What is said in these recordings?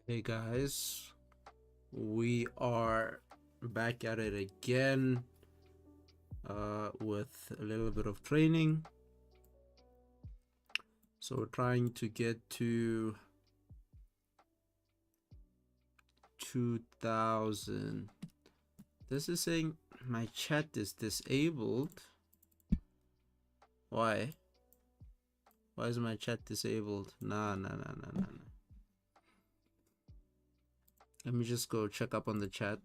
Hey guys, we are back at it again with a little bit of training. So we're trying to get to 2000. This is saying my chat is disabled. Why? Why is my chat disabled? Nah. Let me just go check up on the chat.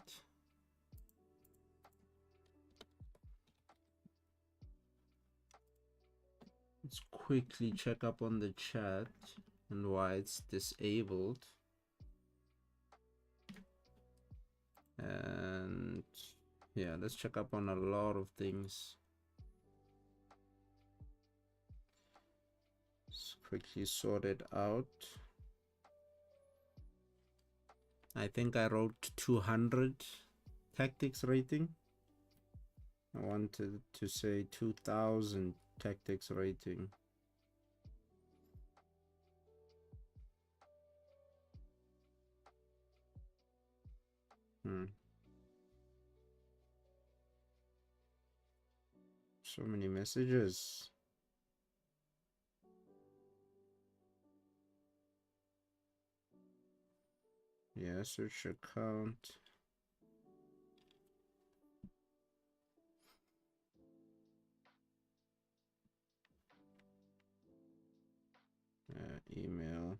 Let's quickly check up on the chat and why it's disabled. And yeah, let's check up on a lot of things. Let's quickly sort it out. I think I wrote 200 tactics rating. I wanted to say 2000 tactics rating. So many messages. Yeah, search account. Email.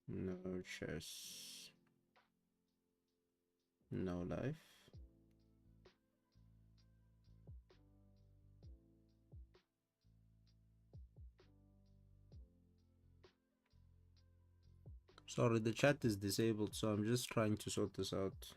No chess. No life. Sorry, the chat is disabled, so I'm just trying to sort this out.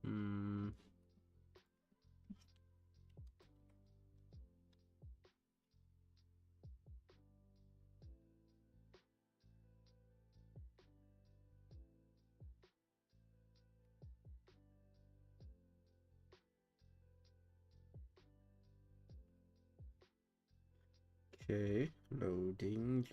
Hmm. Okay, loading.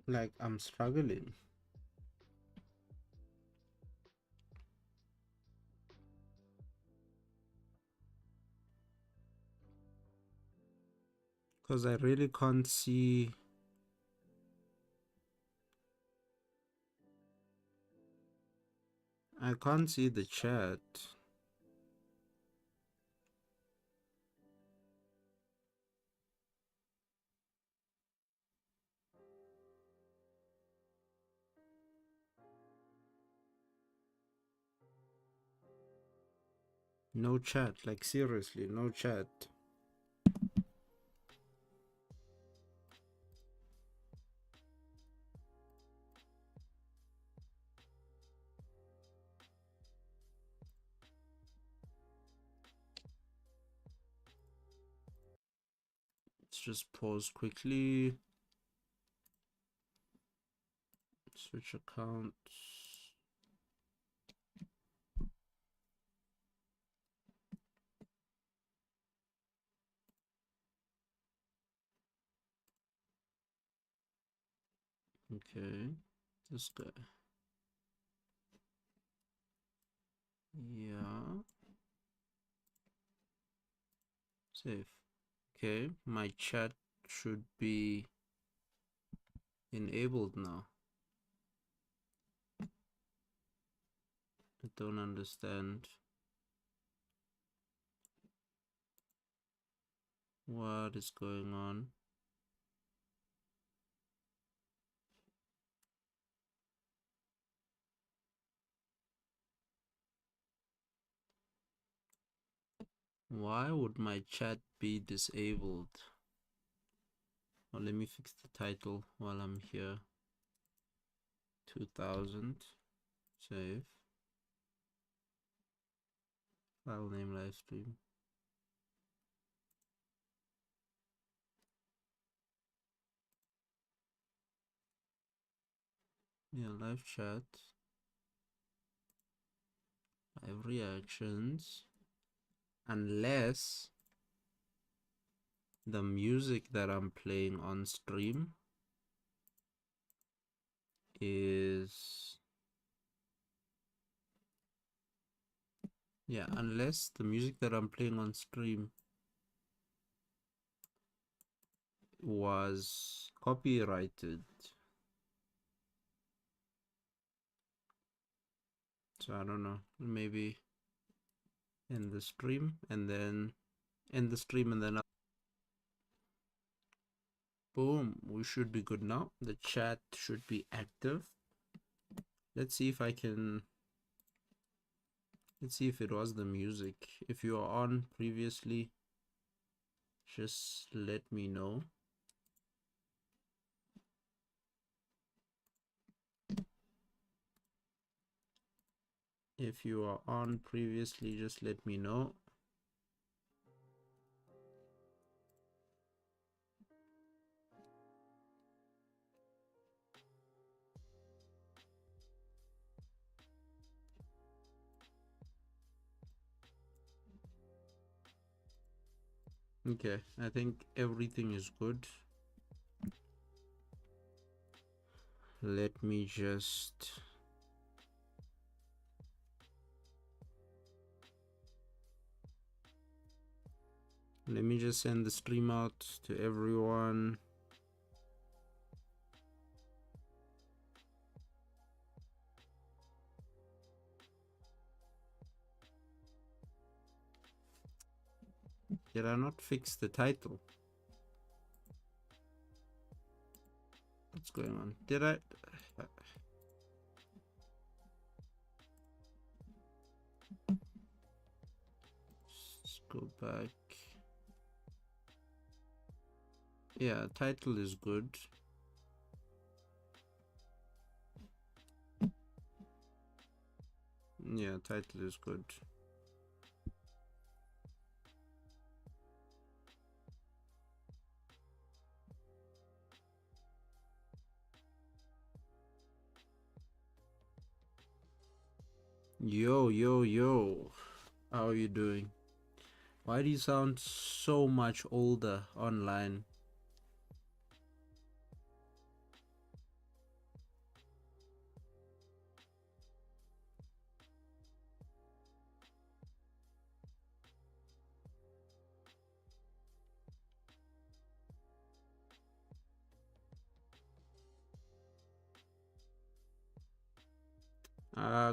Like, I'm struggling. Because I really can't see. I can't see the chat. No chat, like seriously, no chat. Let's just pause quickly. Switch accounts. Okay, this guy. Yeah. Save. Okay, my chat should be enabled now. I don't understand what is going on. Why would my chat be disabled? Oh, let me fix the title while I'm here. 2000. Save. File name live stream. Yeah, live chat. Live reactions. Unless the music that I'm playing on stream is... Yeah, unless the music that I'm playing on stream was copyrighted. So I don't know, maybe in the stream and then end the stream and then boom, we should be good now. The chat should be active. Let's see if I can... Let's see if it was the music. If you are on previously, just let me know. If you are on previously, just let me know. Okay, I think everything is good. Let me just... Let me just send the stream out to everyone. Did I not fix the title? What's going on? Did I... Let's go back. Yeah, title is good. Yeah, title is good. Yo. How are you doing? Why do you sound so much older online?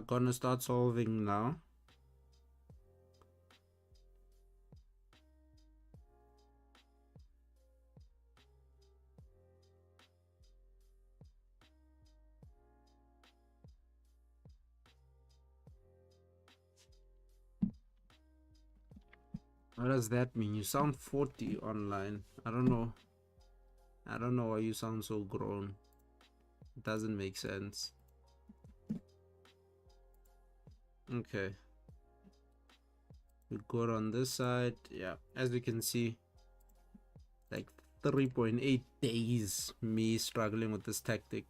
Gonna start solving now. What does that mean? You sound 40 online. I don't know. I don't know why you sound so grown. It doesn't make sense. Okay. We go on this side. Yeah. As we can see, like 3.8 days me struggling with this tactic.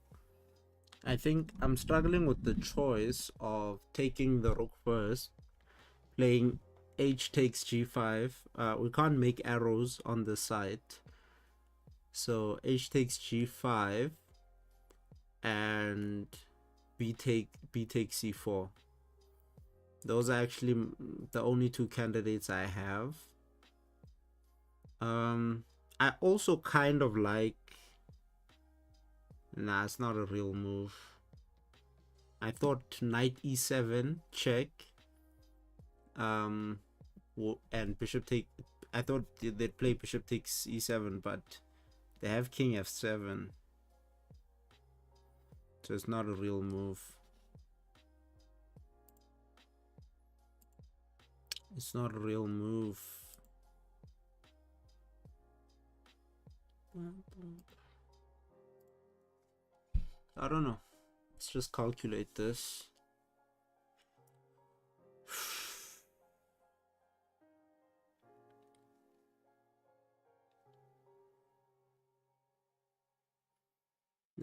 I think I'm struggling with the choice of taking the rook first, playing h takes g5. We can't make arrows on the side, so h takes g5 and b takes c4. Those are actually the only two candidates I have. I also kind of like, nah, it's not a real move. I thought knight e7 check, and bishop take. I thought they'd play bishop takes e7, but they have king f7, so it's not a real move. It's not a real move. I don't know. Let's just calculate this.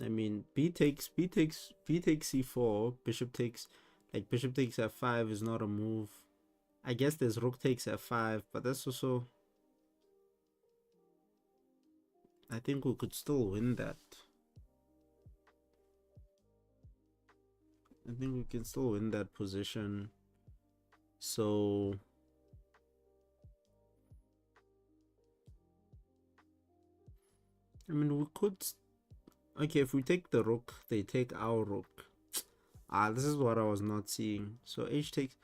I mean, b takes c4, bishop takes f5 is not a move. I guess there's rook takes f5, but that's also, I think we could still win that. I think we can still win that position. So I mean, we could, okay, if we take the rook, they take our rook. This is what I was not seeing. So h takes,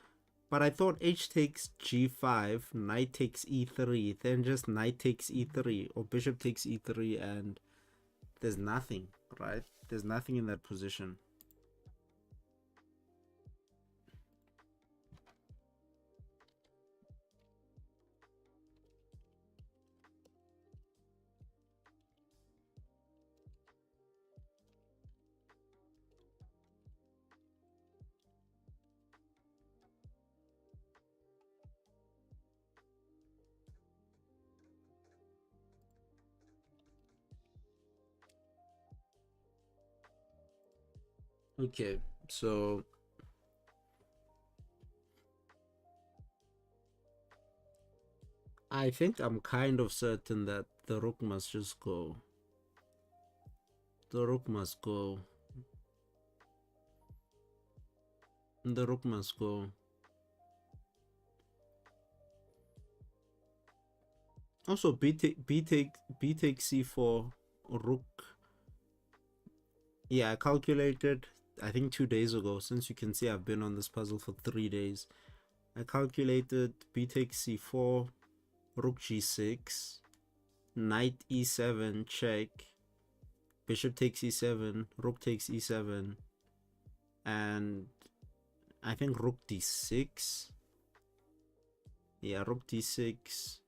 but I thought h takes g5, knight takes e3, then just knight takes e3 or bishop takes e3, and there's nothing, right? There's nothing in that position. Okay, so I think I'm kind of certain that the rook must just go. The rook must go. The rook must go. Also, b takes c4, rook. Yeah, I calculated, I think 2 days ago, since you can see I've been on this puzzle for 3 days. I calculated b takes c4, rook g6, knight e7 check, bishop takes e7, rook takes e7, and I think rook d6. Yeah, rook d6.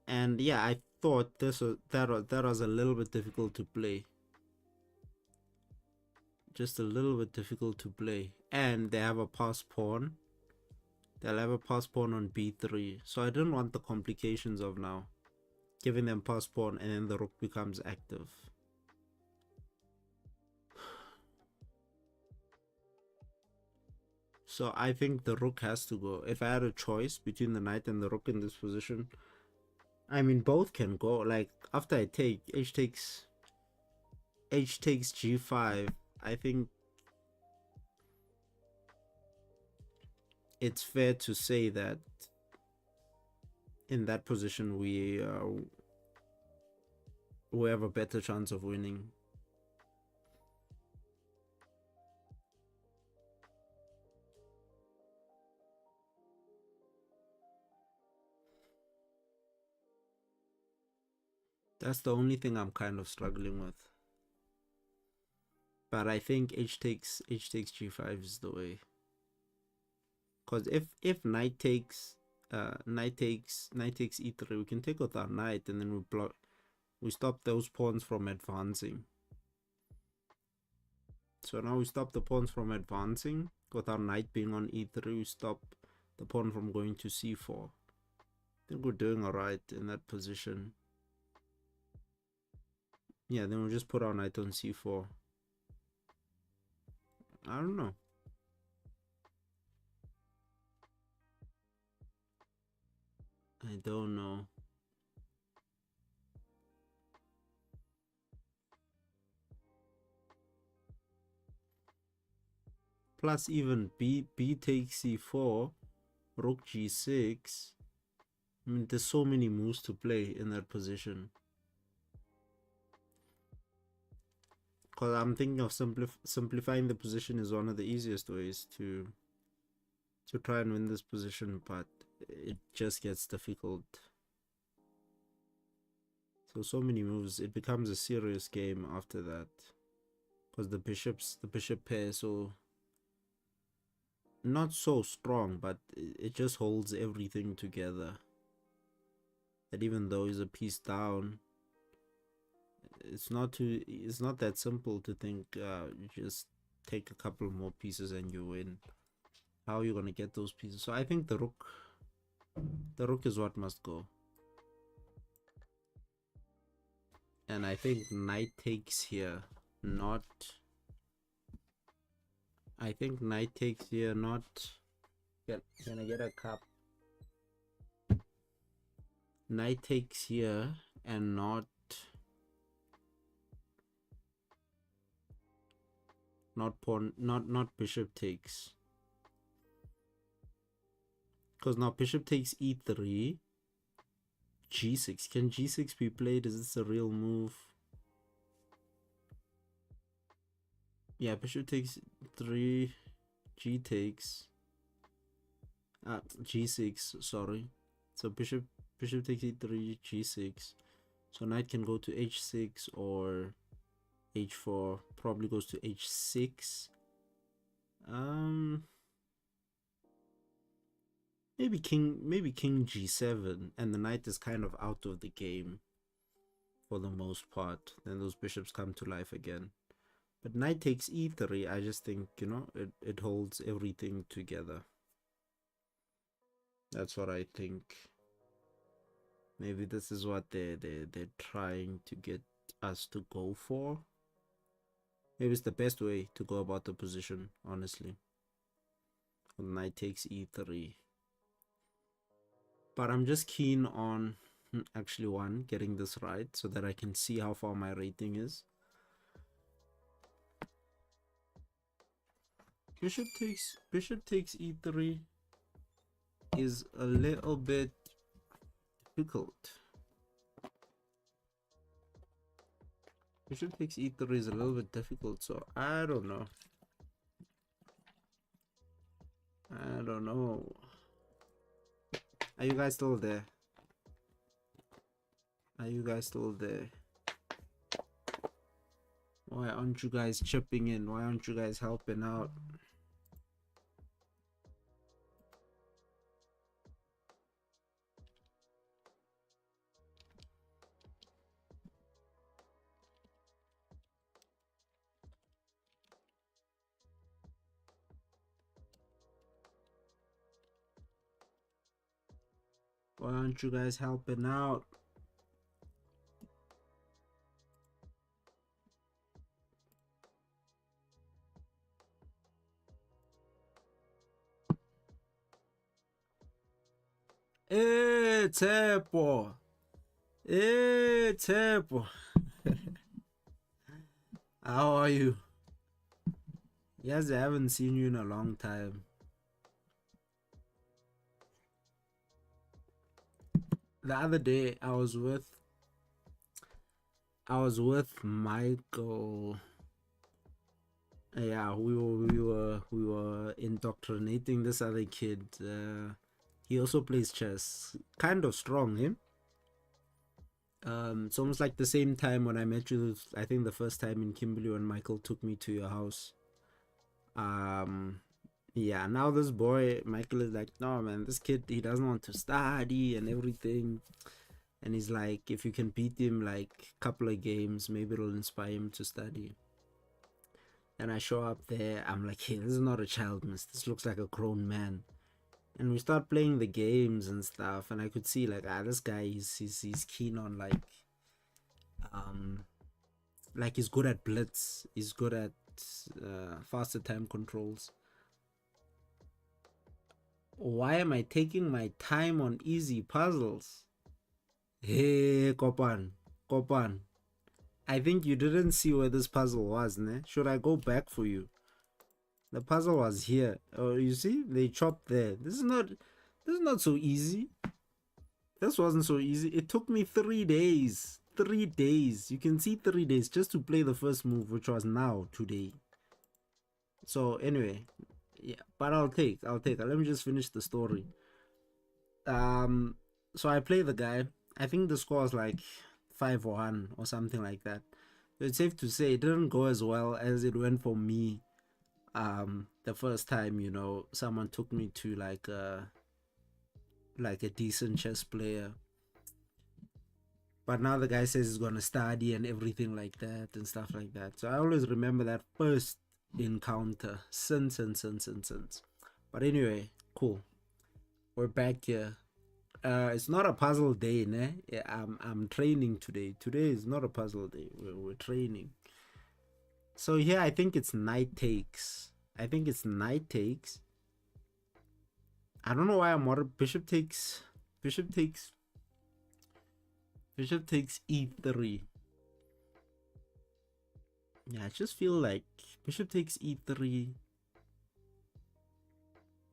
And yeah, I thought that was a little bit difficult to play. Just a little bit difficult to play. And they have a pass pawn. They'll have a pass pawn on b3. So I didn't want the complications of now giving them pass pawn and then the rook becomes active. So I think the rook has to go. If I had a choice between the knight and the rook in this position, I mean, both can go. Like, after I take h takes g5, I think it's fair to say that in that position we have a better chance of winning. That's the only thing I'm kind of struggling with. But I think h takes g5 is the way. Because if knight takes knight takes e3. We can take with our knight, and then we stop those pawns from advancing. So now we stop the pawns from advancing. With our knight being on e3, we stop the pawn from going to c4. I think we're doing alright in that position. Yeah, then we'll just put our knight on c4. I don't know. I don't know. Plus even b takes c4, rook g6. I mean, there's so many moves to play in that position. Because I'm thinking of simplifying the position is one of the easiest ways to try and win this position, but it just gets difficult. So many moves, it becomes a serious game after that. Because the bishop pair, so not so strong, but it just holds everything together. That even though he's a piece down, it's not that simple to think you just take a couple more pieces and you win. How are you gonna get those pieces? So I think the rook is what must go. And I think knight takes here, not... I think knight takes here, not... Can I get a cup? Knight takes here and not pawn, not bishop takes. Because now bishop takes e3, g6. Can g6 be played? Is this a real move? Yeah, bishop takes 3, g takes, g6, sorry. So bishop takes e3, g6. So knight can go to h6 or h4, probably goes to h6. Maybe king g7, and the knight is kind of out of the game for the most part. Then those bishops come to life again. But knight takes e3, I just think, you know, it holds everything together. That's what I think. Maybe this is what they're trying to get us to go for. Maybe it's the best way to go about the position, honestly. Knight takes e3. But I'm just keen on actually getting this right so that I can see how far my rating is. Bishop takes e3 is a little bit difficult. Bishop takes e3 is a little bit difficult, so I don't know. I don't know. Are you guys still there? Are you guys still there? Why aren't you guys chipping in? Why aren't you guys helping out? Why aren't you guys helping out? Hey, Tepo. Hey, Tepo. How are you? Yes, I haven't seen you in a long time. The other day I was with Michael. Yeah, we were indoctrinating this other kid. He also plays chess, kind of strong, eh? It's almost like the same time when I met you. I think the first time in Kimberley when Michael took me to your house. Yeah, now this boy Michael is like, no man, this kid, he doesn't want to study and everything. And he's like, if you can beat him like a couple of games, maybe it'll inspire him to study. And I show up there, I'm like, hey, this is not a child, miss. This looks like a grown man. And we start playing the games and stuff, and I could see like, this guy, he's keen on um like he's good at blitz, he's good at faster time controls. Why am I taking my time on easy puzzles? Hey, Kopan, I think you didn't see where this puzzle was, ne? Should I go back for you? The puzzle was here. Oh, you see, they chopped there. This is not so easy. This wasn't so easy. It took me 3 days. 3 days. You can see 3 days just to play the first move, which was now today. So anyway, yeah, but I'll take. Let me just finish the story. So I play the guy. I think the score is like 5-1 or something like that. So it's safe to say it didn't go as well as it went for me. The first time, someone took me to like a decent chess player. But now the guy says he's gonna study and everything like that and stuff like that. So I always remember that first encounter since. But anyway, cool. We're back here. It's not a puzzle day, ne? Yeah, I'm training today. Today is not a puzzle day. We're training. So here I think it's knight takes. I don't know why I'm worried. Bishop takes e3. Yeah, I just feel like bishop takes e3.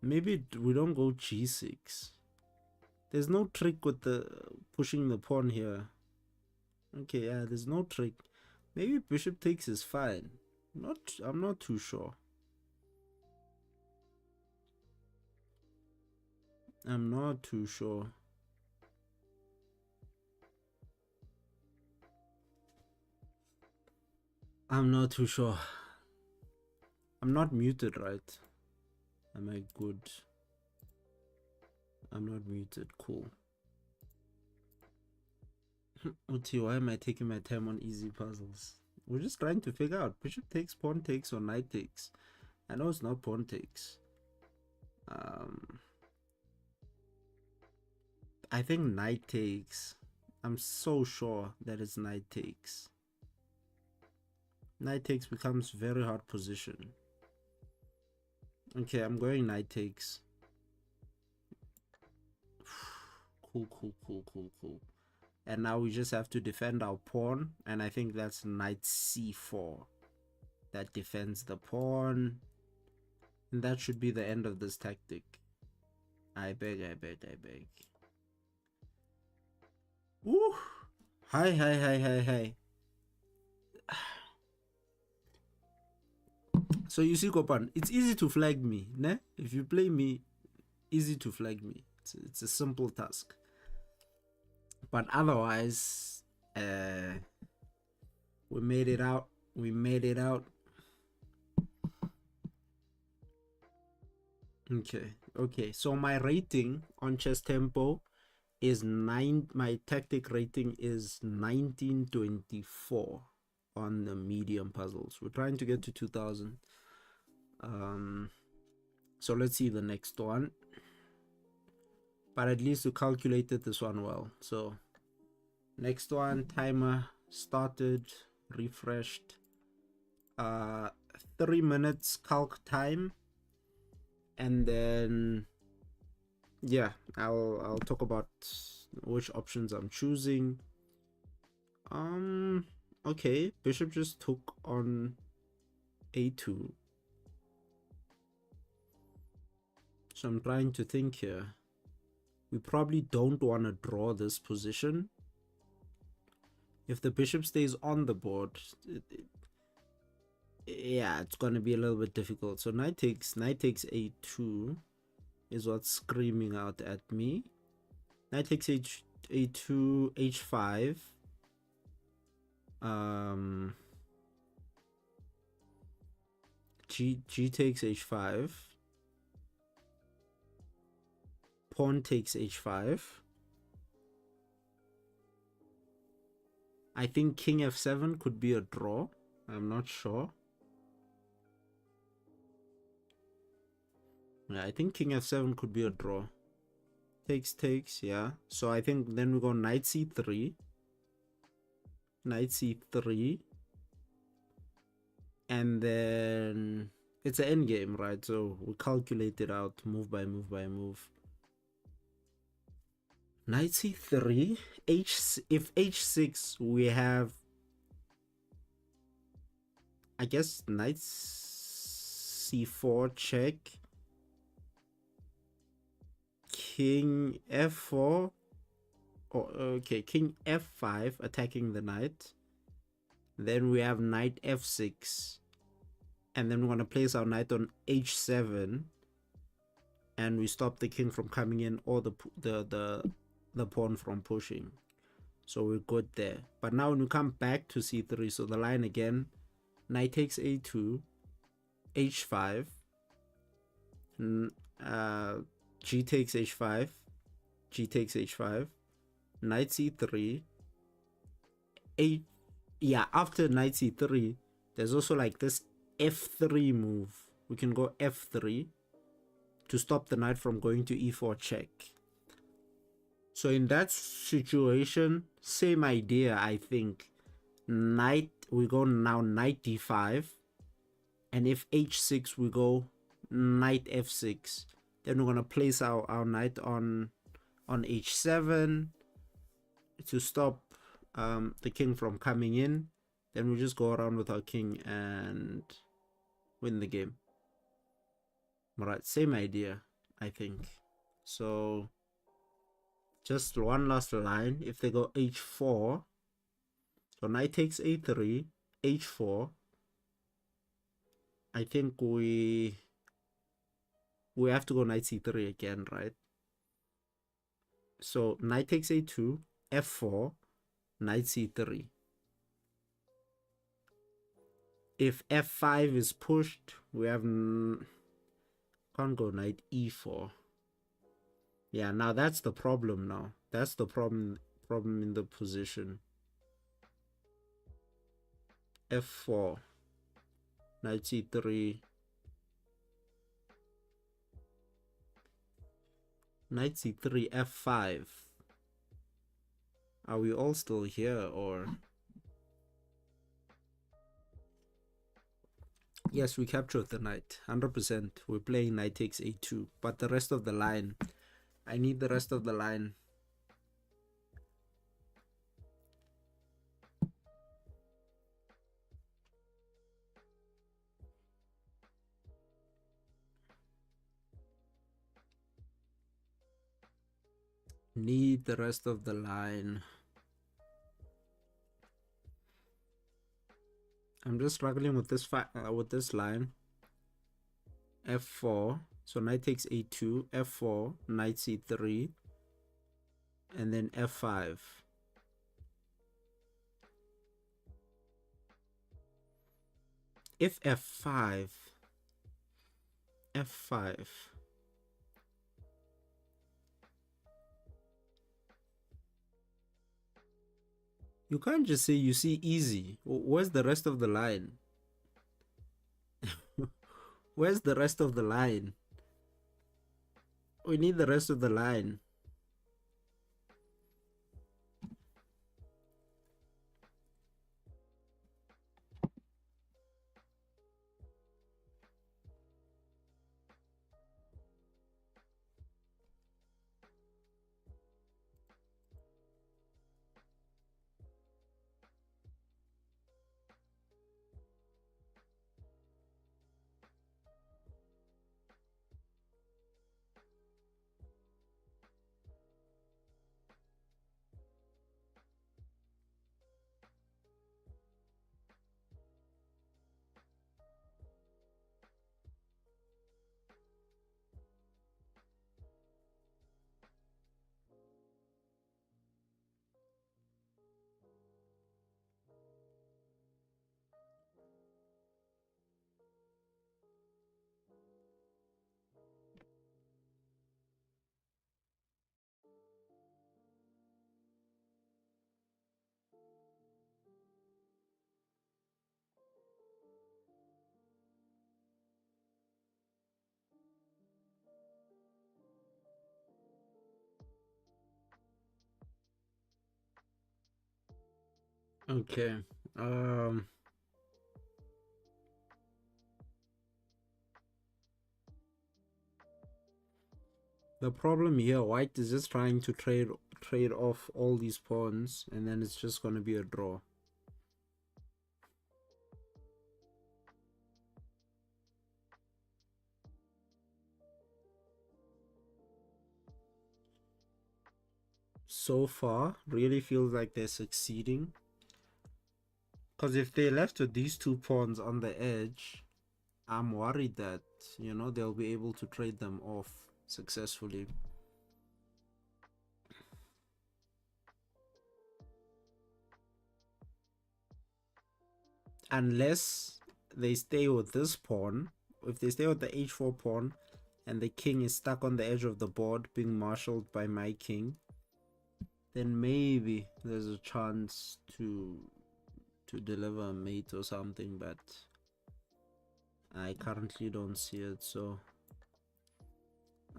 Maybe we don't go g6. There's no trick with the pushing the pawn here. Okay, yeah, there's no trick. Maybe bishop takes is fine. I'm not too sure. I'm not too sure. I'm not muted, right? Am I good? I'm not muted. Cool. Uti, why am I taking my time on easy puzzles? We're just trying to figure out bishop takes, pawn takes, or knight takes. I know it's not pawn takes. I think knight takes. I'm so sure that it's knight takes. Knight takes becomes very hard position. Okay, I'm going knight takes. Cool. And now we just have to defend our pawn, and I think that's knight c4 that defends the pawn, and that should be the end of this tactic. I beg. Ooh. Hi. So you see, Kopan, it's easy to flag me, ne? If you play me, easy to flag me. It's a simple task. But otherwise, we made it out. Okay. So my rating on Chess Tempo is 9. My tactic rating is 1924 on the medium puzzles. We're trying to get to 2000. So let's see the next one. But at least we calculated this one well. So next one, timer started, refreshed. 3 minutes calc time, and then yeah, I'll talk about which options I'm choosing. Okay, bishop just took on a2. So I'm trying to think here. We probably don't want to draw this position. If the bishop stays on the board, yeah, it's gonna be a little bit difficult. So knight takes a2 is what's screaming out at me. Knight takes a2, h5. G takes h5. pawn takes h5. I think king f7 could be a draw. I'm not sure. Yeah, I think king f7 could be a draw. Takes, yeah. So I think then we go knight c3. Knight c3. And then it's an endgame, right? So we calculate it out move by move by move. Knight c3. If h6, we have, I guess, knight c4 check. King f4. Oh, okay, king f5 attacking the knight. Then we have knight f6. And then we're going to place our knight on h7. And we stop the king from coming in or the pawn from pushing. So we're good there. But now when we come back to c3, so the line again, knight takes a2, h5, g takes h5, g takes h5, knight c3, after knight c3, there's also like this f3 move. We can go f3 to stop the knight from going to e4 check. So in that situation, same idea, I think. Knight, we go now knight d5, and if h6, we go knight f6. Then we're going to place our knight on h7 to stop the king from coming in. Then we just go around with our king and win the game. Alright, same idea, I think. So just one last line. If they go h4, so knight takes a3, h4. I think we have to go knight c3 again, right? So knight takes a2, f4, knight c3. If f5 is pushed, we have can't go knight e4. Yeah, now that's the problem now. That's the problem in the position. f4, knight c3, knight c3, f5. Are we all still here or? Yes, we captured the knight, 100%. We're playing knight takes a2, but the rest of the line, I need the rest of the line. Need the rest of the line. I'm just struggling with this line. f4, so knight takes a2, f4, knight c3, and then f5. If f5, you can't just say you see easy. Where's the rest of the line? Where's the rest of the line? We need the rest of the line. Okay. The problem here, white is just trying to trade off all these pawns, and then it's just gonna be a draw. So far, really feels like they're succeeding. Because if they're left with these two pawns on the edge, I'm worried that, you know, they'll be able to trade them off successfully. Unless they stay with this pawn. If they stay with the h4 pawn and the king is stuck on the edge of the board being marshaled by my king, then maybe there's a chance to deliver a mate or something, but I currently don't see it. So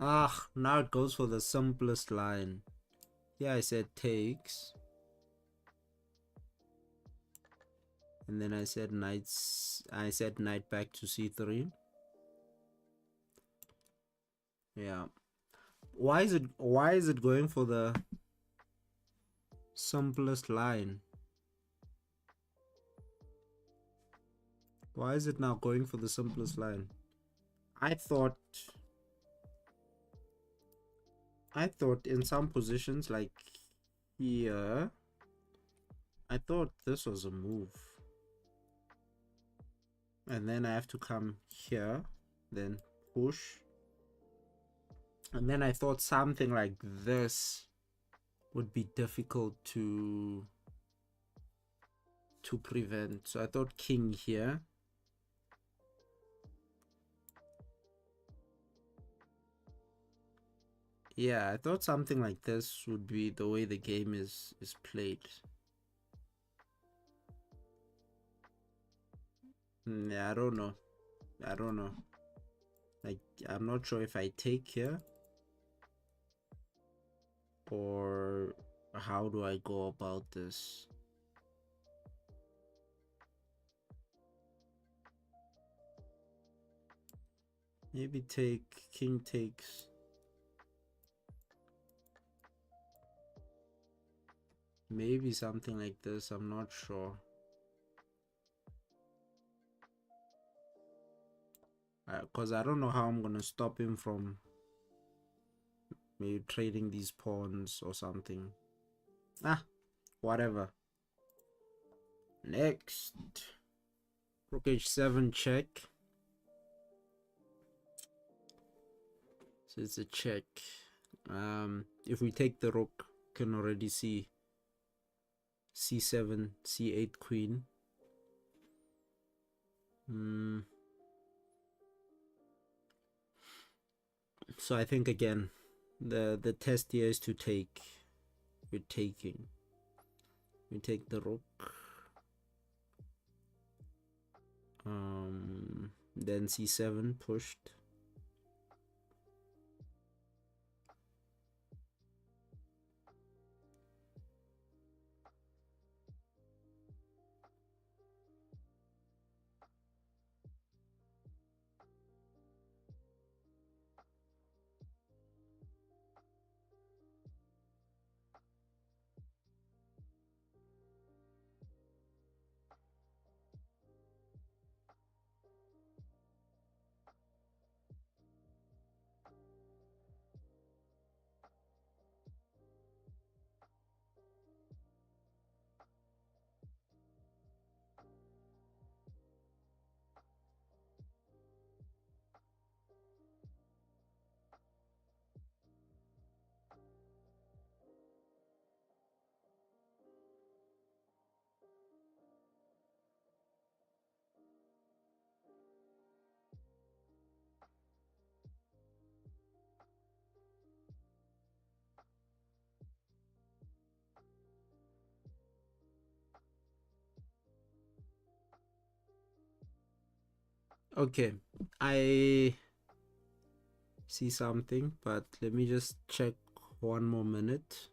now it goes for the simplest line. Yeah, I said takes, and then I said knight back to c3. Yeah, why is it going for the simplest line? Why is it now going for the simplest line? I thought in some positions like here, I thought this was a move. And then I have to come here, then push. And then I thought something like this would be difficult to prevent. So I thought king here. Yeah, I thought something like this would be the way the game is played. Yeah, I don't know. Like, I'm not sure if I take here or how do I go about this. Maybe take, king takes. Maybe something like this, I'm not sure. Because I don't know how I'm gonna stop him from maybe trading these pawns or something. Whatever. Next, rook h7 check. So it's a check. If we take the rook, can already see c7, c8 queen. So I think again, the test here is to take. We're taking. We take the rook. Then c7 pushed. Okay, I see something, but let me just check one more minute.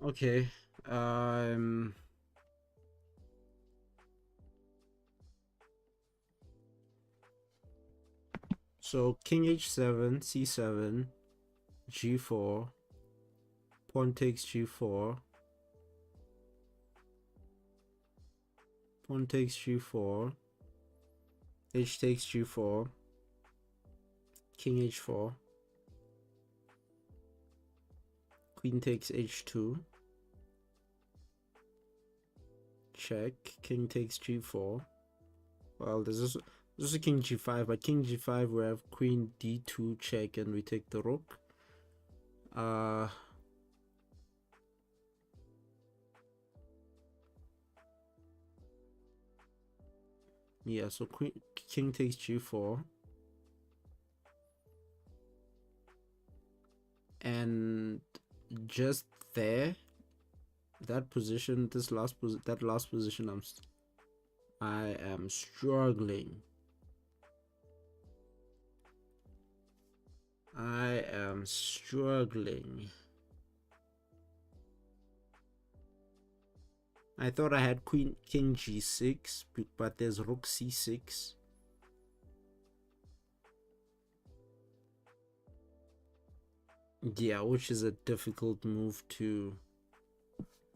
Okay. So king h7, c7, g4, pawn takes g4, pawn takes g4, h takes g4, king h4, queen takes h2, check, king takes g4. Well, there's also king g5, but king g5 we have queen d2 check and we take the rook. Yeah, so king takes g4, and just there, that position, that last position, I am struggling. I thought I had king g6, but there's rook c6. Yeah, which is a difficult move to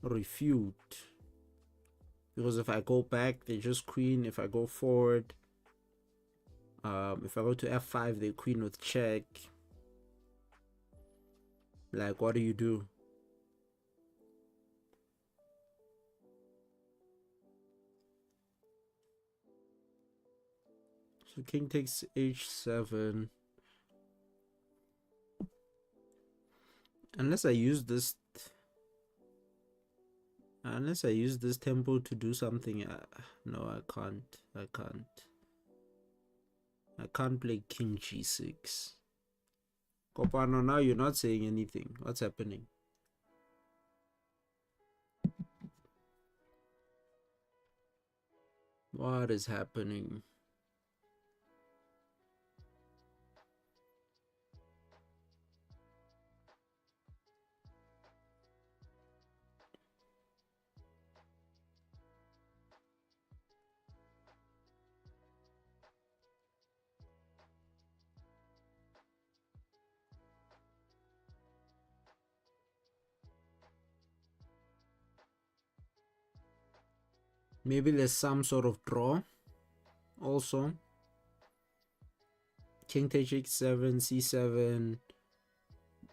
refute, because if I go back, they just queen. If I go forward, if I go to f5, they queen with check. Like, what do you do? So king takes h7. Unless I use this tempo to do something. No, I can't. I can't play king g6. Kopano, now you're not saying anything. What's happening? What is happening? Maybe there's some sort of draw also. King takes h7, c7,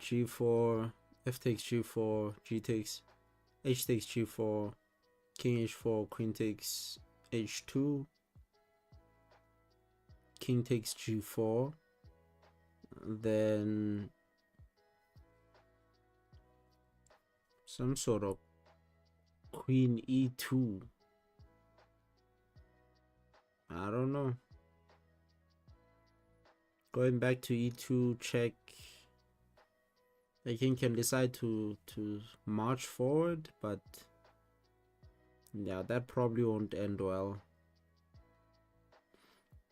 g4, f takes g4, h takes g4, king h4, queen takes h2, king takes g4, then some sort of queen e2. I don't know. Going back to e2, check. The king can decide to march forward, but yeah, that probably won't end well.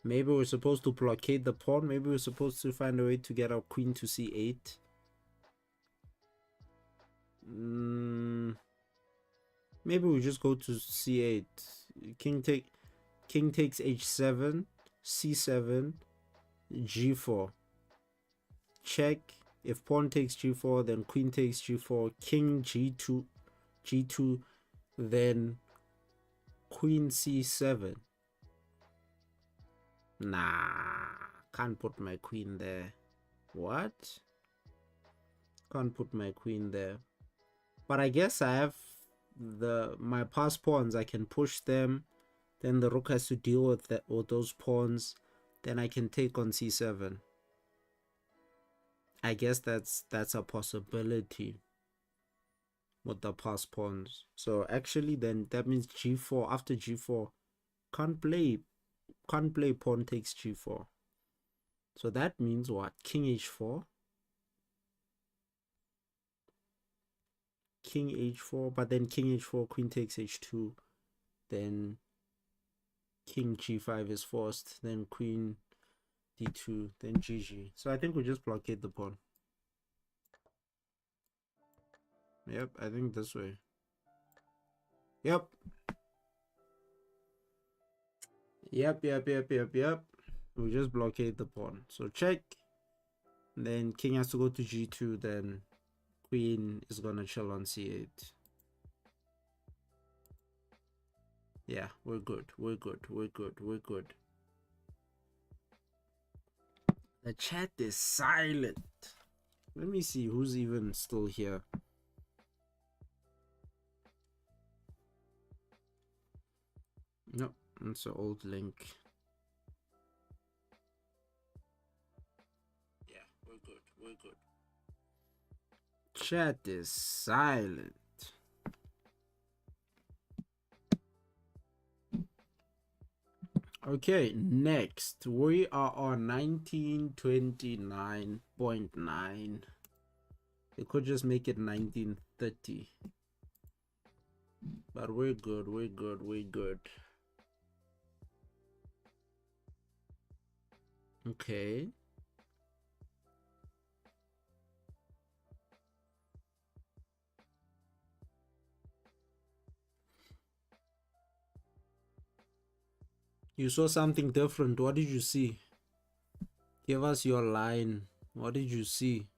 Maybe we're supposed to blockade the pawn. Maybe we're supposed to find a way to get our queen to c8. Maybe we just go to c8. King takes h7, c7, g4. Check. If pawn takes g4, then queen takes g4. King g2, then queen c7. Nah, can't put my queen there. What? Can't put my queen there. But I guess I have my pass pawns. I can push them. Then the rook has to deal with those pawns. Then I can take on c7. I guess that's a possibility with the pass pawns. So actually, then that means g4. After g4, can't play pawn takes g4. So that means what? King h4, king h4, but then king h4, queen takes h2, then king g5 is forced, then queen d2, then gg. So I think we just blockade the pawn. Yep, I think this way. Yep. Yep. We just blockade the pawn. So check. Then king has to go to g2. Then queen is gonna chill on c8. Yeah, we're good. We're good. The chat is silent. Let me see who's even still here. Nope, it's an old link. Yeah, we're good. Chat is silent. Okay, next we are on 1929.9. They could just make it 1930. But we're good. Okay. You saw something different. What did you see? Give us your line. What did you see?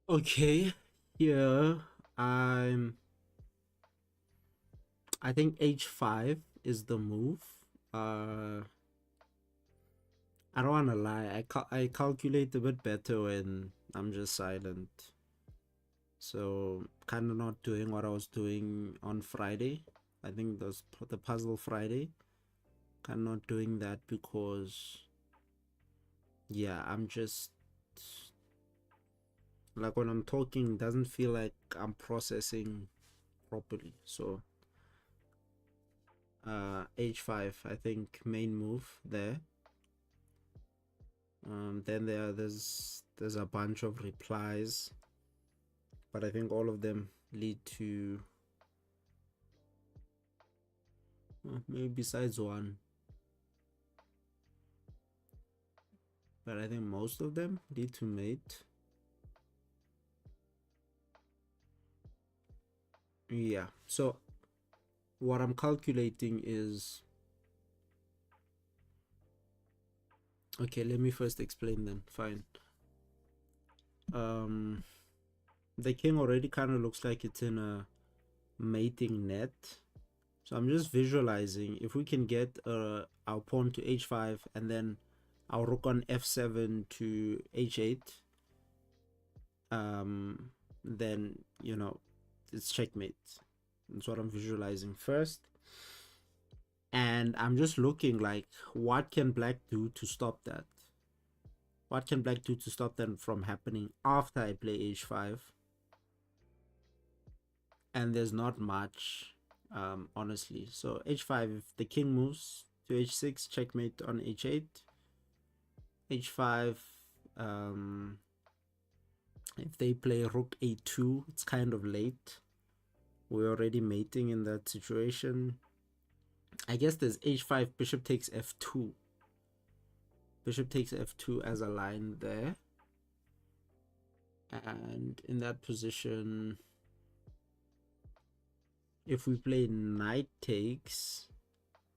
Okay. Here I think h5 is the move. I don't want to lie. I calculate a bit better when I'm just silent. So kind of not doing what I was doing on Friday. I think those the puzzle Friday. Kind of not doing that because yeah, I'm just like when I'm talking, it doesn't feel like I'm processing properly. So h5 I think main move there. Then there's a bunch of replies, but I think all of them lead to maybe besides one, but I think most of them lead to mate. Yeah, so what I'm calculating is, okay, let me first explain them. Fine. the king already kind of looks like it's in a mating net. So I'm just visualizing if we can get our pawn to h5 and then our rook on f7 to h8, then, you know, it's checkmate. That's what I'm visualizing first. And I'm just looking like, what can black do to stop that? What can black do to stop that from happening after I play h5? And there's not much, honestly. So h5, if the king moves to h6, checkmate on h8. h5, if they play rook a2, it's kind of late. We're already mating in that situation. I guess there's h5, bishop takes f2. Bishop takes f2 as a line there. And in that position, if we play knight takes,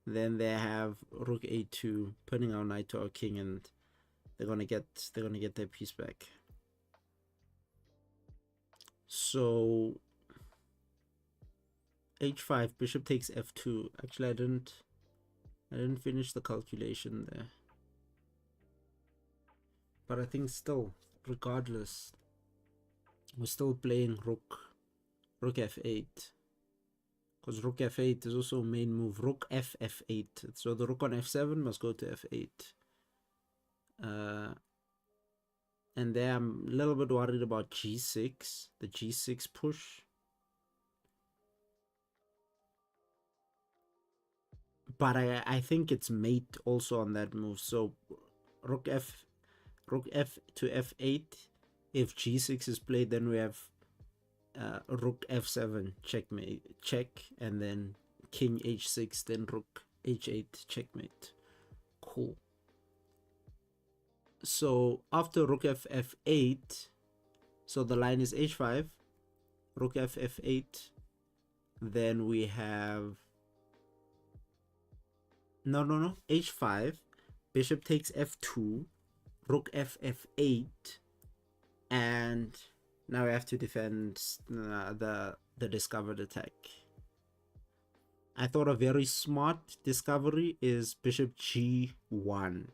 then they have rook a2, putting our knight to our king, and they're gonna get their piece back. So h5, bishop takes f2. Actually, I didn't finish the calculation there, but I think still, regardless, we're still playing rook f8, because rook f8 is also a main move. Rook f8, so the rook on f7 must go to f8. And there I'm a little bit worried about g6, the g6 push. But I think it's mate also on that move. So rook f to f8. If g6 is played, then we have rook f7 checkmate, check, and then king h6, then rook h8 checkmate. Cool. So after rook f8, so the line is h5, rook f8, then we have no h5, bishop takes f2, rook f8, and now we have to defend the discovered attack. I thought a very smart discovery is bishop g1.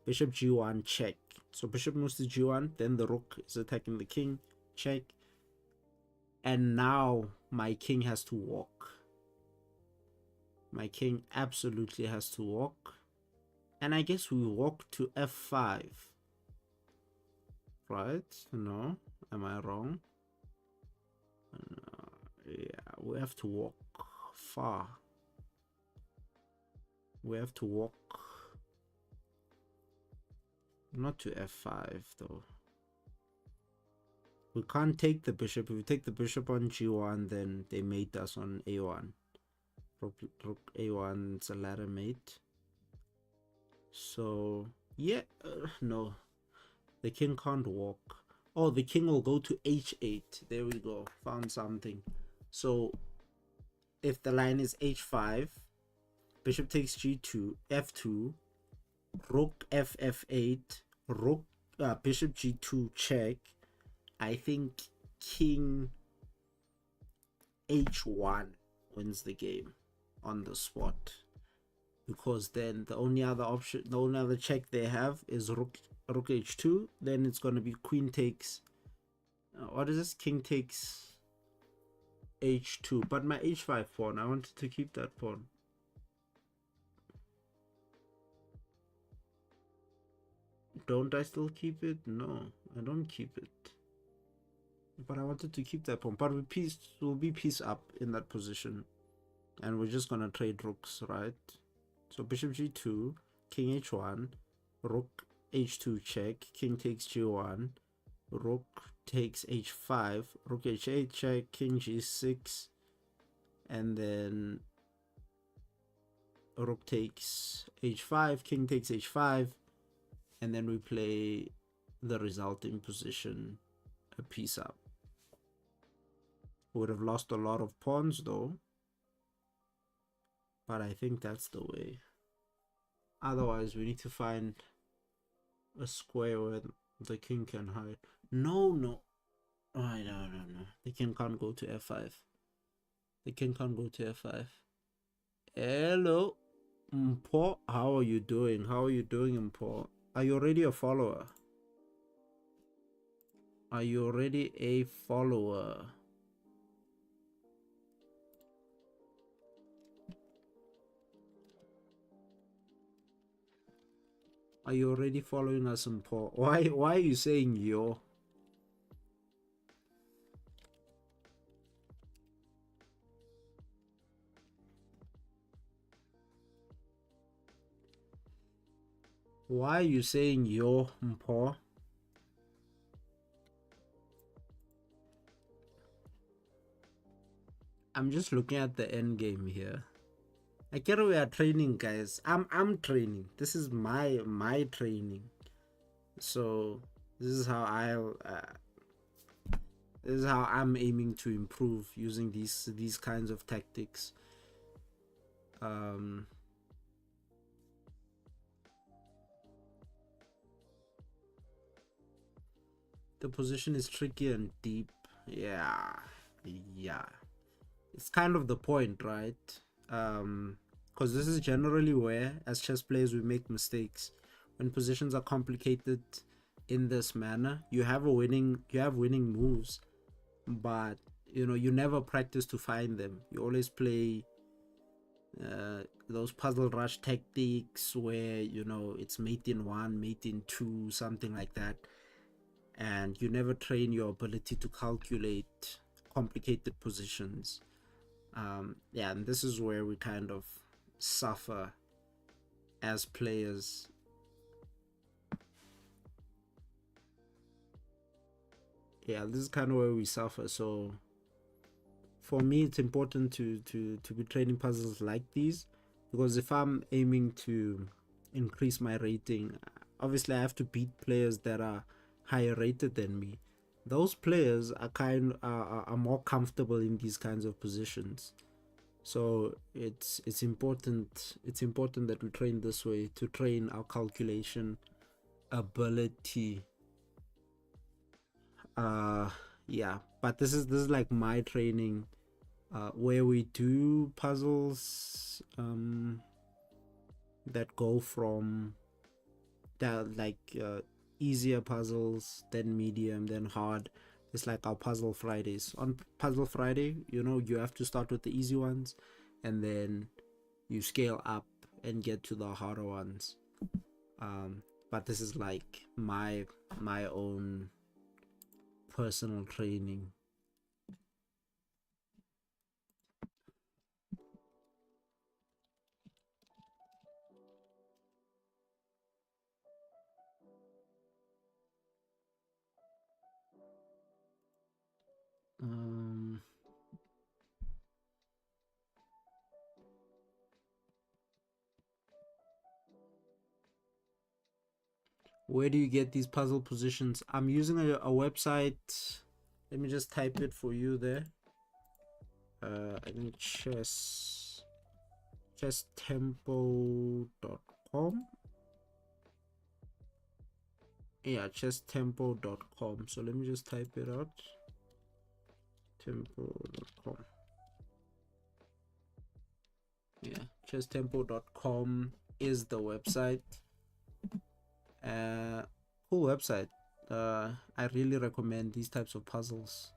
Bishop g1 check. So bishop moves to g1, then the rook is attacking the king, check. And now my king has to walk. My king absolutely has to walk. And I guess we walk to f5. Right? No? Am I wrong? Yeah, we have to walk far. We have to walk not to f5 though. We can't take the bishop. If we take the bishop on g1, then they mate us on a1. Rook a1, it's a ladder mate. So yeah, no, the king can't walk. Oh, the king will go to h8. There we go, found something. So if the line is h5, bishop takes g2, f2, rook f8, rook bishop g2 check. I think king h1 wins the game on the spot, because then the only other option, the only other check they have is rook h2. Then it's going to be queen takes, what is this, king takes h2. But my h5 pawn, I wanted to keep that pawn. Don't I still keep it? No, I don't keep it. But I wanted to keep that pawn. But we'll be piece up in that position, and we're just gonna trade rooks, right? So bishop g2, king h1, rook h2 check, king takes g1, rook takes h5, rook h8 check, king g6, and then rook takes h5, king takes h5, and then we play the resulting position a piece up. Would have lost a lot of pawns though, but I think that's the way. Otherwise we need to find a square where the king can hide. No, Oh, no. The king can't go to f5. The king can't go to f5. Hello, Mpo. How are you doing? How are you doing, Mpo? Are you already a follower? Are you already a follower? Are you already following us, Mpo? Why are you saying yo? Why are you saying yo, Mpo? I'm just looking at the end game here. I get we are training, guys. I'm training. This is my training. So this is how this is how I'm aiming to improve using these kinds of tactics. The position is tricky and deep. Yeah. It's kind of the point, right? Because this is generally where, as chess players, we make mistakes. When positions are complicated in this manner, you have winning moves, but you never practice to find them. You always play those puzzle rush tactics where it's mate in one, mate in two, something like that, and you never train your ability to calculate complicated positions. Yeah, and this is where we kind of suffer as players. Yeah, this is kind of where we suffer. So for me, it's important to be training puzzles like these, because if I'm aiming to increase my rating, obviously I have to beat players that are higher rated than me. Those players are more comfortable in these kinds of positions. So it's important that we train this way, to train our calculation ability. Yeah, but this is like my training, where we do puzzles that go from that, like, easier puzzles, then medium, then hard. It's like our puzzle Fridays. On puzzle Friday, you have to start with the easy ones, and then you scale up and get to the harder ones. But this is like my own personal training. Where do you get these puzzle positions? I'm using a website. Let me just type it for you there. I think chesstempo.com. Yeah, chesstempo.com. So let me just type it out. Tempo.com. Yeah, chesstempo.com is the website. Cool website. I really recommend these types of puzzles.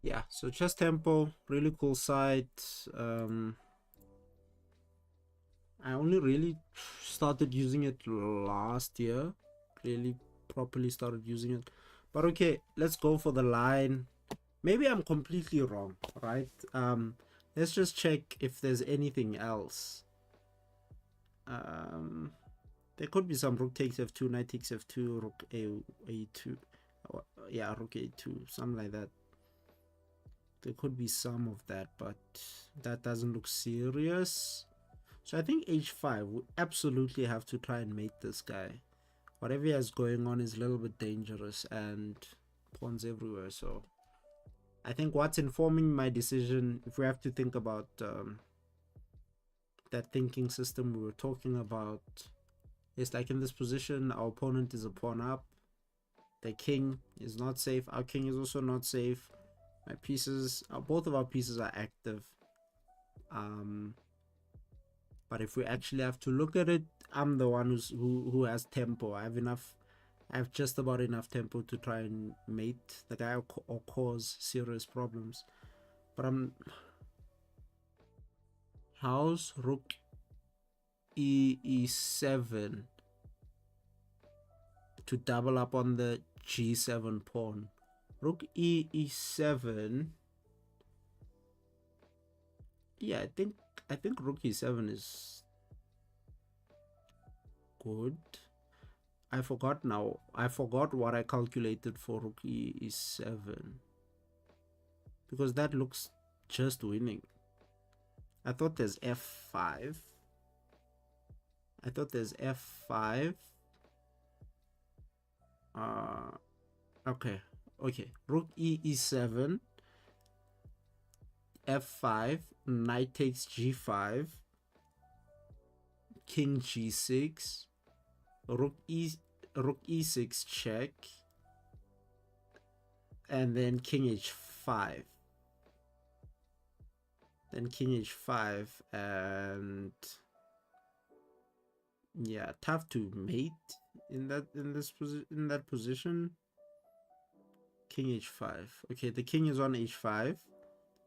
Yeah, so Chess Tempo, really cool site. I only really started using it last year, really properly started using it. But okay, let's go for the line. Maybe I'm completely wrong, right? Let's just check if there's anything else. There could be some rook takes f2, knight takes f2, rook a2. Yeah, rook a2, something like that. There could be some of that, but that doesn't look serious. So I think h5, we absolutely have to try and mate this guy. Whatever he has going on is a little bit dangerous, and pawns everywhere. So I think what's informing my decision, if we have to think about that thinking system we were talking about, is like in this position, our opponent is a pawn up. The king is not safe. Our king is also not safe. My pieces, both of our pieces are active. But if we actually have to look at it, I'm the one who has tempo. I have just about enough tempo to try and mate the guy or cause serious problems. But how's rook e7 to double up on the g7 pawn? Rook e7. Yeah, I think rook e7 is good. I forgot now. I forgot what I calculated for rook e7, because that looks just winning. I thought there's f5. Okay. Rook e7, f5, knight takes g5, king g6, rook e6 check, and then king h5. Then king h5, and yeah, tough to mate in that position. King h5. Okay, the king is on h5.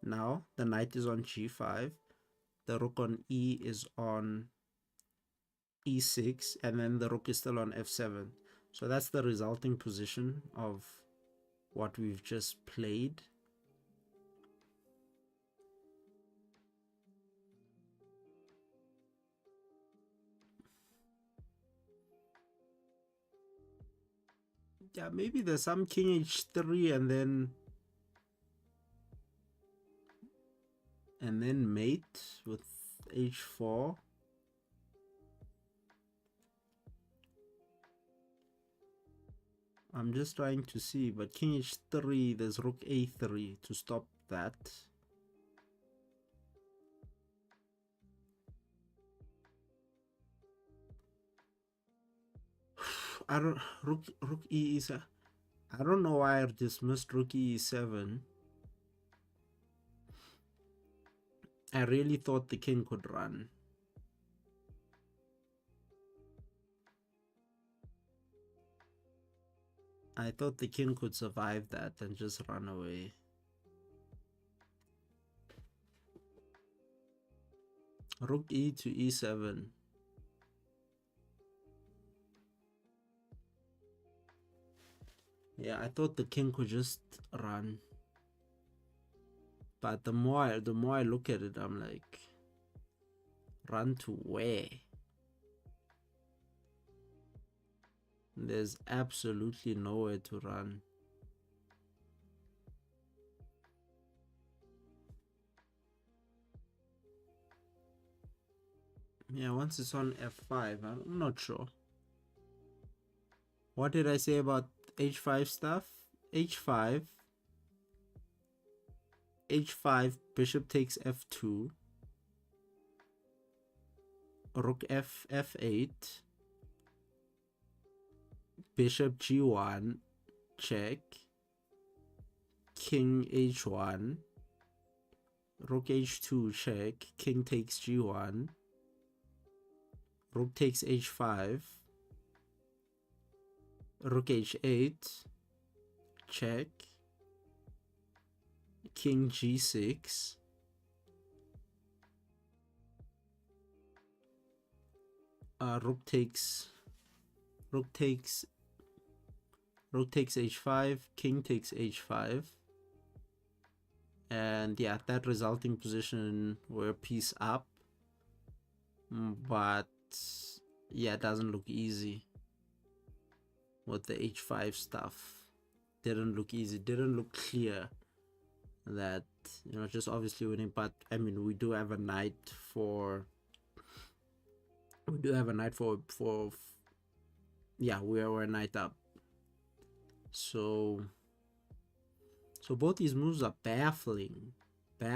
Now the knight is on g5. The rook on e is on e6, and then the rook is still on f7. So that's the resulting position of what we've just played. Yeah, maybe there's some king h3 and then mate with h4. I'm just trying to see, but king h3, there's rook a3 to stop that. Rook e7. I don't know why I dismissed rook e7. I really thought the king could run. I thought the king could survive that and just run away. Rook e to e7. Yeah, I thought the king could just run. But the more I look at it, I'm like, run to where? There's absolutely nowhere to run. Yeah, once it's on f5, I'm not sure. What did I say about h5 stuff? h5, bishop takes f2, rook f8, bishop g1, check, king h1, rook h2 check, king takes g1, rook takes h5, rook h8, check, king g6, rook takes h5, king takes h5, and yeah, that resulting position we're piece up, but yeah, it doesn't look easy with the h5 stuff. Didn't look easy, didn't look clear. that, you know, just obviously winning. But I mean, we do have a knight for yeah, we're a knight up. So both these moves are baffling. I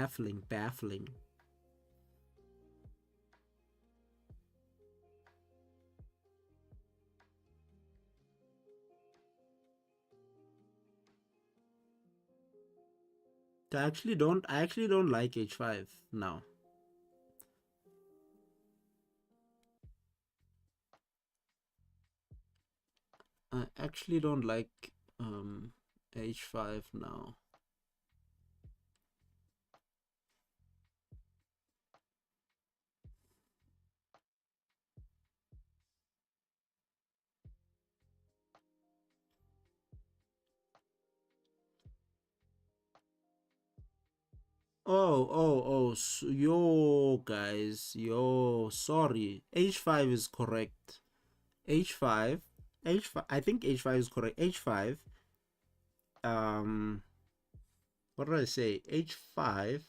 actually don't like h5 now. I actually don't like h5 now. So, yo guys, sorry, h5 is correct. h5 I think h5 is correct. h5, what did I say? h5,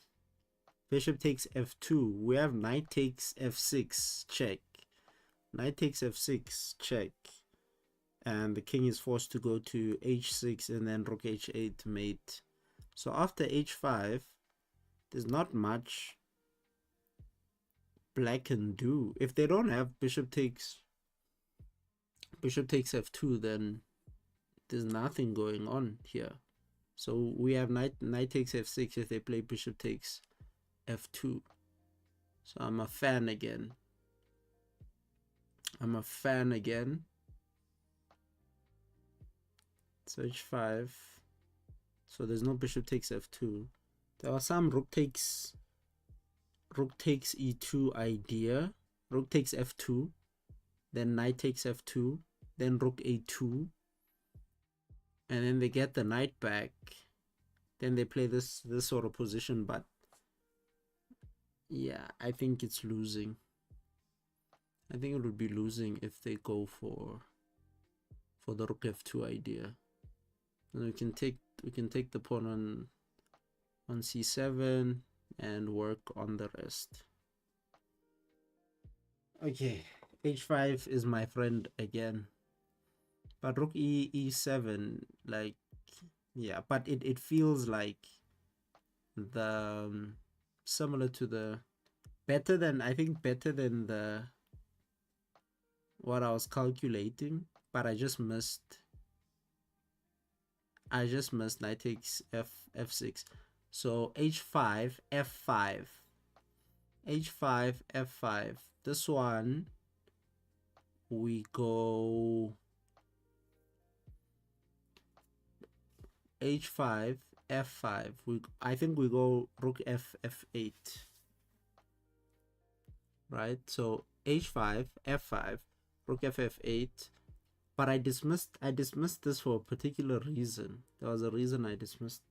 bishop takes f2, we have knight takes f6, check. Knight takes f6, check, and the king is forced to go to h6 and then rook h8 mate. So after h5, there's not much black can do. If they don't have bishop takes f2, then there's nothing going on here. So we have knight takes f6 if they play bishop takes f2. So I'm a fan again. So h5. So there's no bishop takes f2. There are some rook takes e2 idea. Rook takes f2, then knight takes f2, then rook a2, and then they get the knight back. Then they play this sort of position, but yeah, I think it's losing. I think it would be losing if they go for the rook f2 idea. And we can take the pawn on c7 and work on the rest. Okay, h5 is my friend again, but rook e7, like, yeah, but it feels like the similar to the better than the what I was calculating, but I just missed knight takes f6. So h5 f5, h5 f5. This one we go h5 f5. I think we go rook f8, right? So h5 f5, rook f8. But I dismissed this for a particular reason. There was a reason I dismissed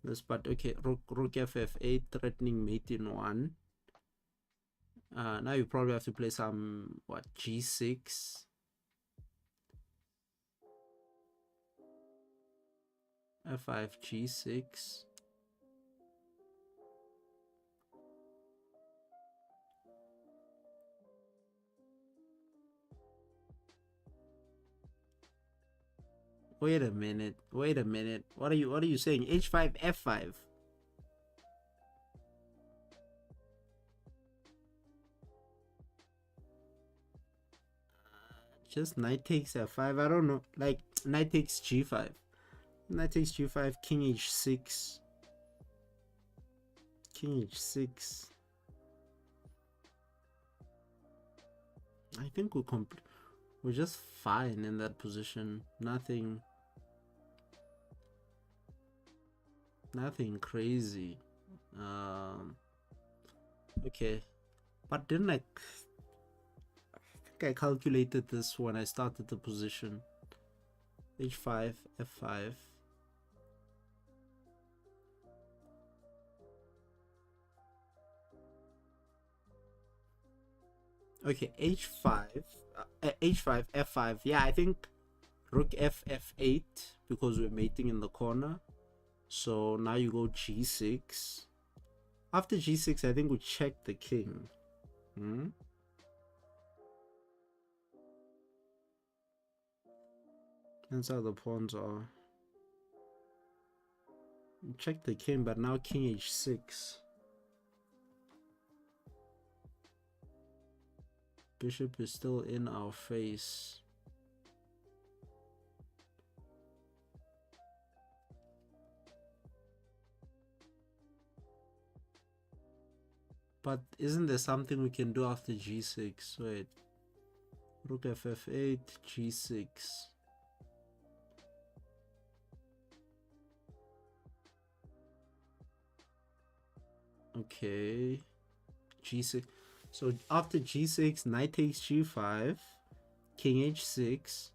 this, but okay, rook f8, threatening mate in 1. Now you probably have to play some, what, g6, f5 g6. Wait a minute. What are you saying? h5 f5. Just knight takes f5. I don't know. Like knight takes g5. Knight takes g5, king h6. King h6. I think we're just fine in that position. Nothing crazy. Okay, but didn't I think I calculated this when I started the position? h5 f5. Okay, h5 f5. Yeah, I think rook f8, because we're mating in the corner. So now you go g6. After g6, I think we check the king. That's how the pawns are. We check the king, but now king h6. Bishop is still in our face. But isn't there something we can do after g6? Wait. Rook ff8, g6. Okay. g6. So after g6, knight takes g5, king h6,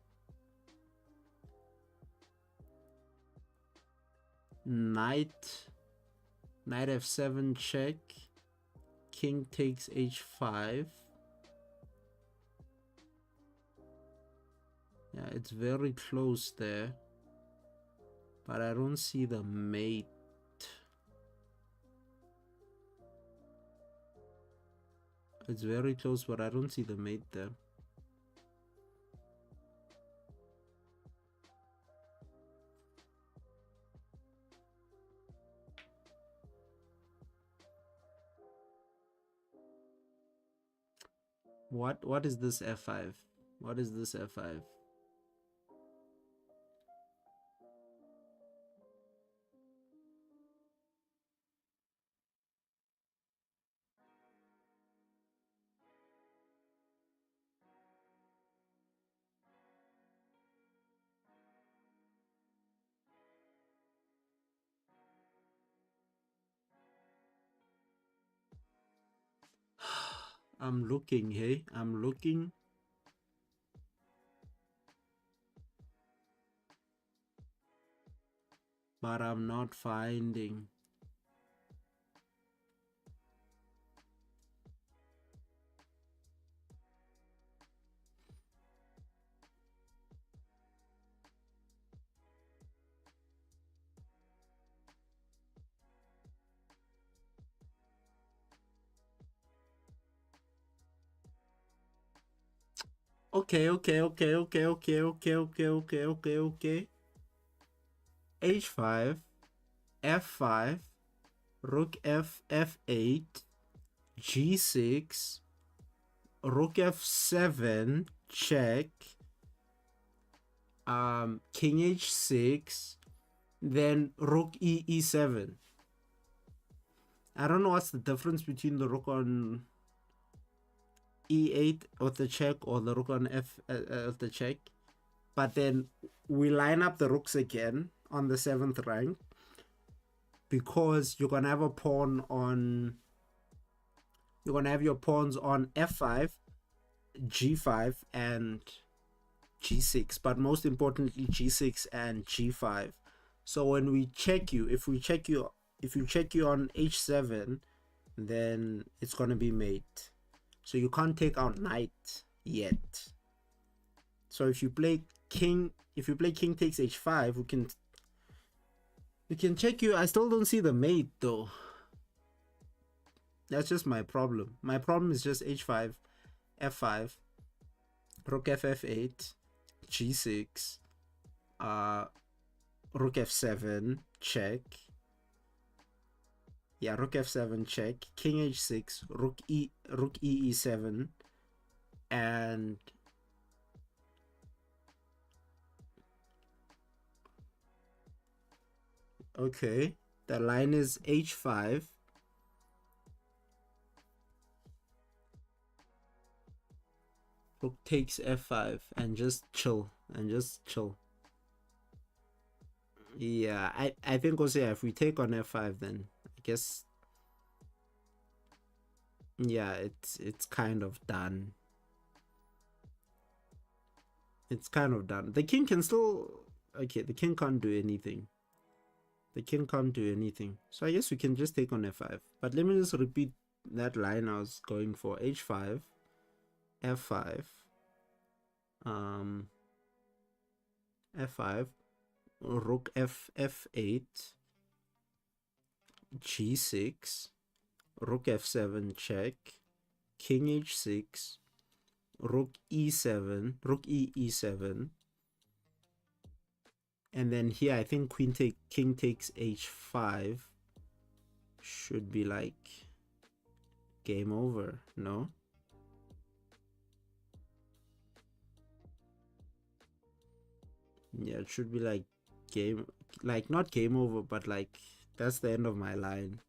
knight f7 check, king takes h5. Yeah, it's very close there, but I don't see the mate. It's very close, but I don't see the mate there. What is this f5? What is this f5? I'm looking, hey? I'm looking. But I'm not finding. Okay. H5, F5, Rook F8, G6, Rook F7, check, King H6, then Rook E7. I don't know what's the difference between the Rook on E8 of the check or the Rook on F of the check, but then we line up the rooks again on the 7th rank because you're gonna have a pawn on. You're gonna have your pawns on F5, G5, and G6, but most importantly G6 and G5. So when we check you, if you check you on H7, then it's gonna be mate. So you can't take out knight yet. So if you play king takes H5, we can check you. I still don't see the mate though. That's just my problem. My problem is just H5, F5, Rook F8, G6, Rook F7, check. Yeah, Rook F7, check. King H6, Rook E7, and okay, the line is H5. Rook takes F5 and just chill. Yeah, I think also, yeah, if we take on F5, then I guess, yeah, it's kind of done. It's kind of done. The king can still, okay, the king can't do anything. The king can't do anything. So I guess we can just take on F5. But let me just repeat that line I was going for. H5, F5, F5, Rook F8, g6, rook f7 check, king h6, rook e7, rook e7, and then here I think king takes h5 should be like game over, no? Yeah, it should be like not game over, but like that's the end of my line,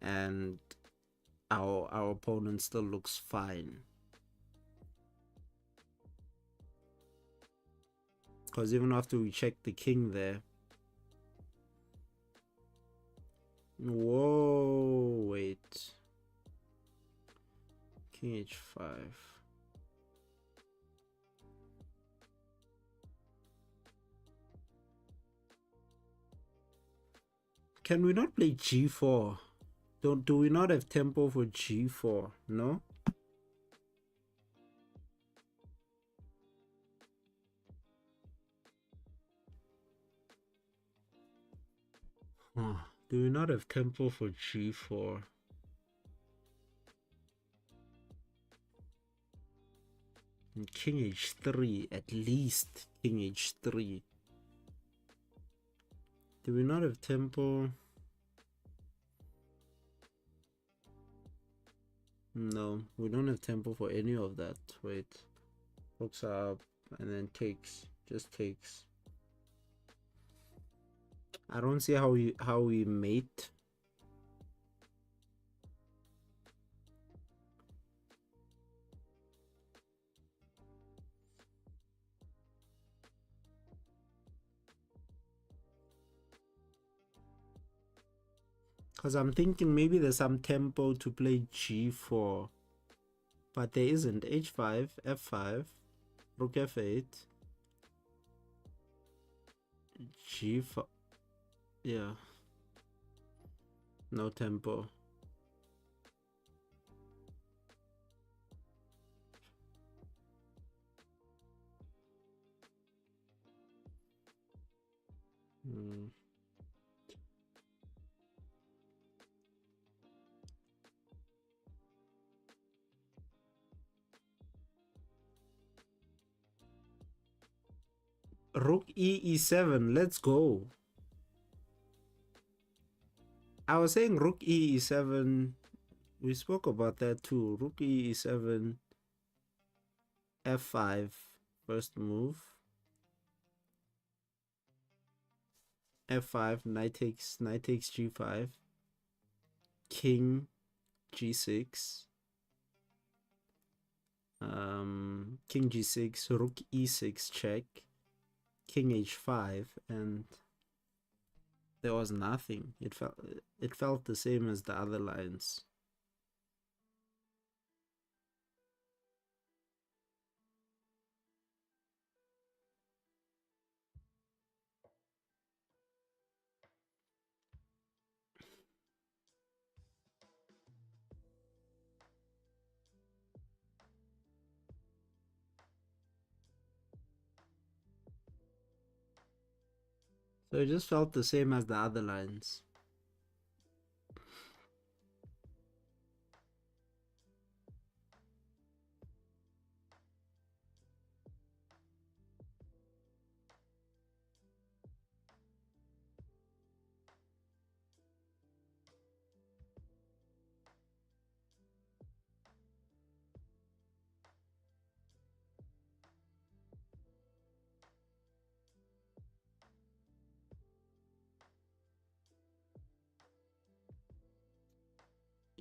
and our opponent still looks fine. Because even after we check the king there, whoa, wait, king h5. Can we not play g4? Do we not have tempo for g4? No? Do we not have tempo for g4? And king h3, at least king h3. Do we not have tempo? No, we don't have tempo for any of that. Wait, hooks up and then takes, just takes. I don't see how we mate. Because I'm thinking maybe there's some tempo to play g4, but there isn't. h5, f5, rook f8, g4. Yeah, no tempo. Rook e7, let's go. I was saying rook e7, we spoke about that too. Rook e7, f5, first move, f5, knight takes g5, king g6, king g6, rook e6 check, king h5, and there was nothing. It felt the same as the other lines. So it just felt the same as the other lines.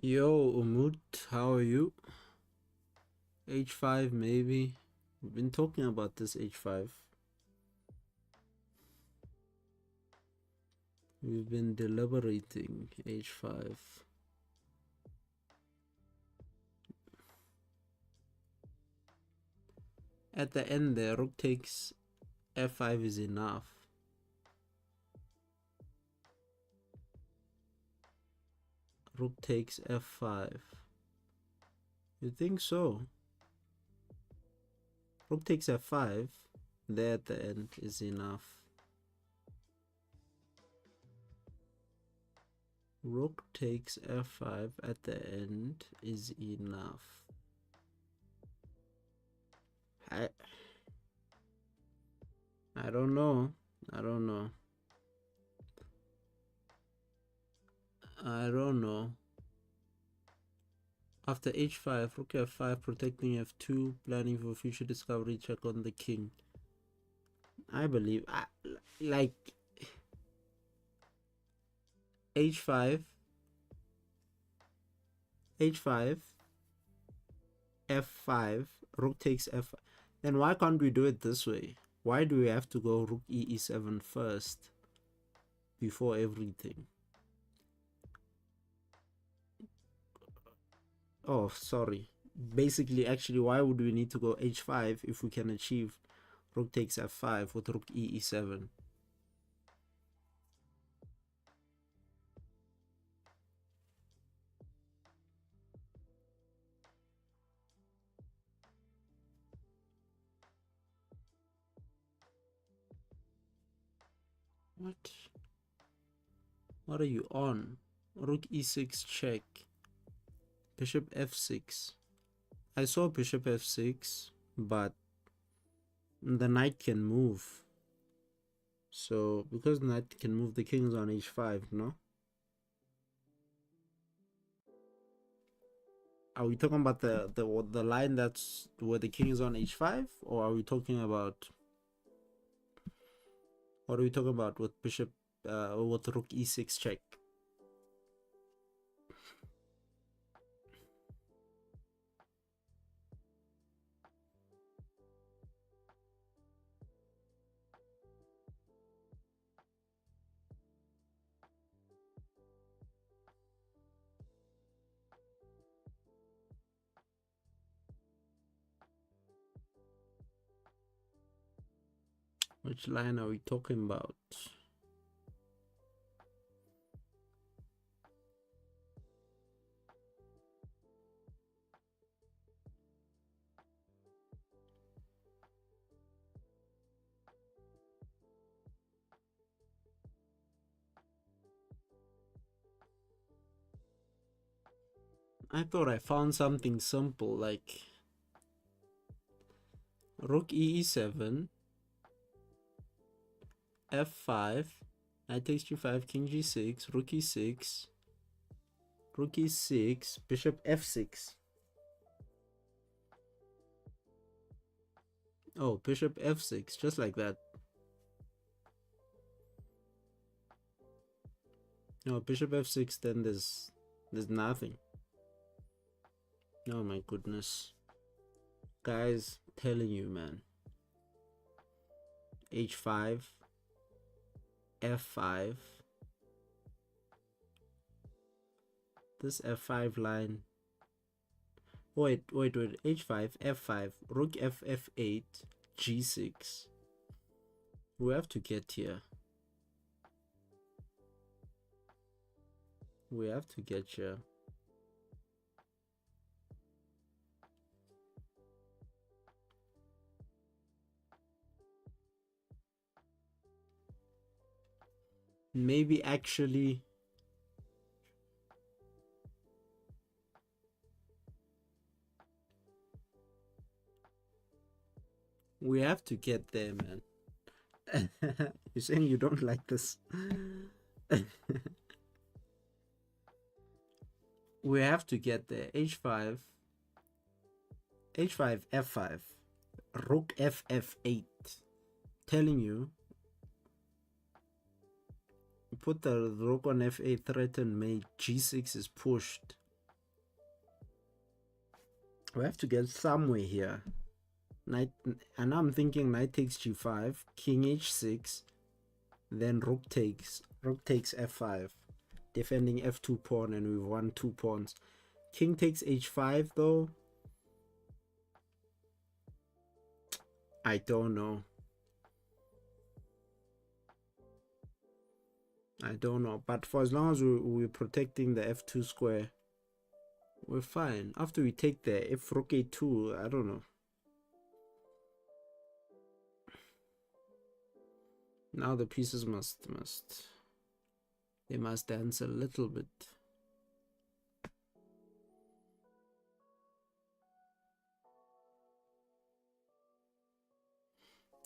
Yo, Umut, how are you? H5 maybe. We've been talking about this h5. We've been deliberating h5. At the end there, rook takes f5 is enough. Rook takes f5. You think so? Rook takes f5, there at the end is enough. Rook takes f5 at the end is enough. I don't know. I don't know. I don't know. After h5, rook f5, protecting f2, planning for future discovery, check on the king. I believe, like, h5, h5, f5, rook takes f5. Then why can't we do it this way? Why do we have to go rook e7 first before everything? Oh, sorry. Basically, actually, why would we need to go h5 if we can achieve rook takes f5 with rook e7? What are you on? Rook e6 check. Bishop f6. I saw bishop f6, but the knight can move. So because knight can move, the king is on h5, no? Are we talking about the line that's where the king is on h5, or are we talking about, what are we talking about with bishop with rook e6 check? Which line are we talking about? I thought I found something simple, like rook e7, f5, knight takes g5, king g6, rook e6, rook e6, bishop f6. Oh, bishop f6, just like that. No, bishop f6, then there's nothing. Oh my goodness. Guys, telling you, man. h5, f5. This f5 line. Wait. h5, f5, rook f8, g6. We have to get here. We have to get here. Maybe actually we have to get there, man. You're saying you don't like this? We have to get there. h5, h5, f5, rook f8. Telling you, put the rook on f8, threaten mate, g6 is pushed. We have to get somewhere here. Knight, and I'm thinking knight takes g5, king h6, then rook takes f5, defending f2 pawn, and we've won 2 pawns. King takes h5 though. I don't know. But for as long as we're protecting the f2 square, we're fine. After we take the if rook a2, I don't know. Now the pieces must They must dance a little bit.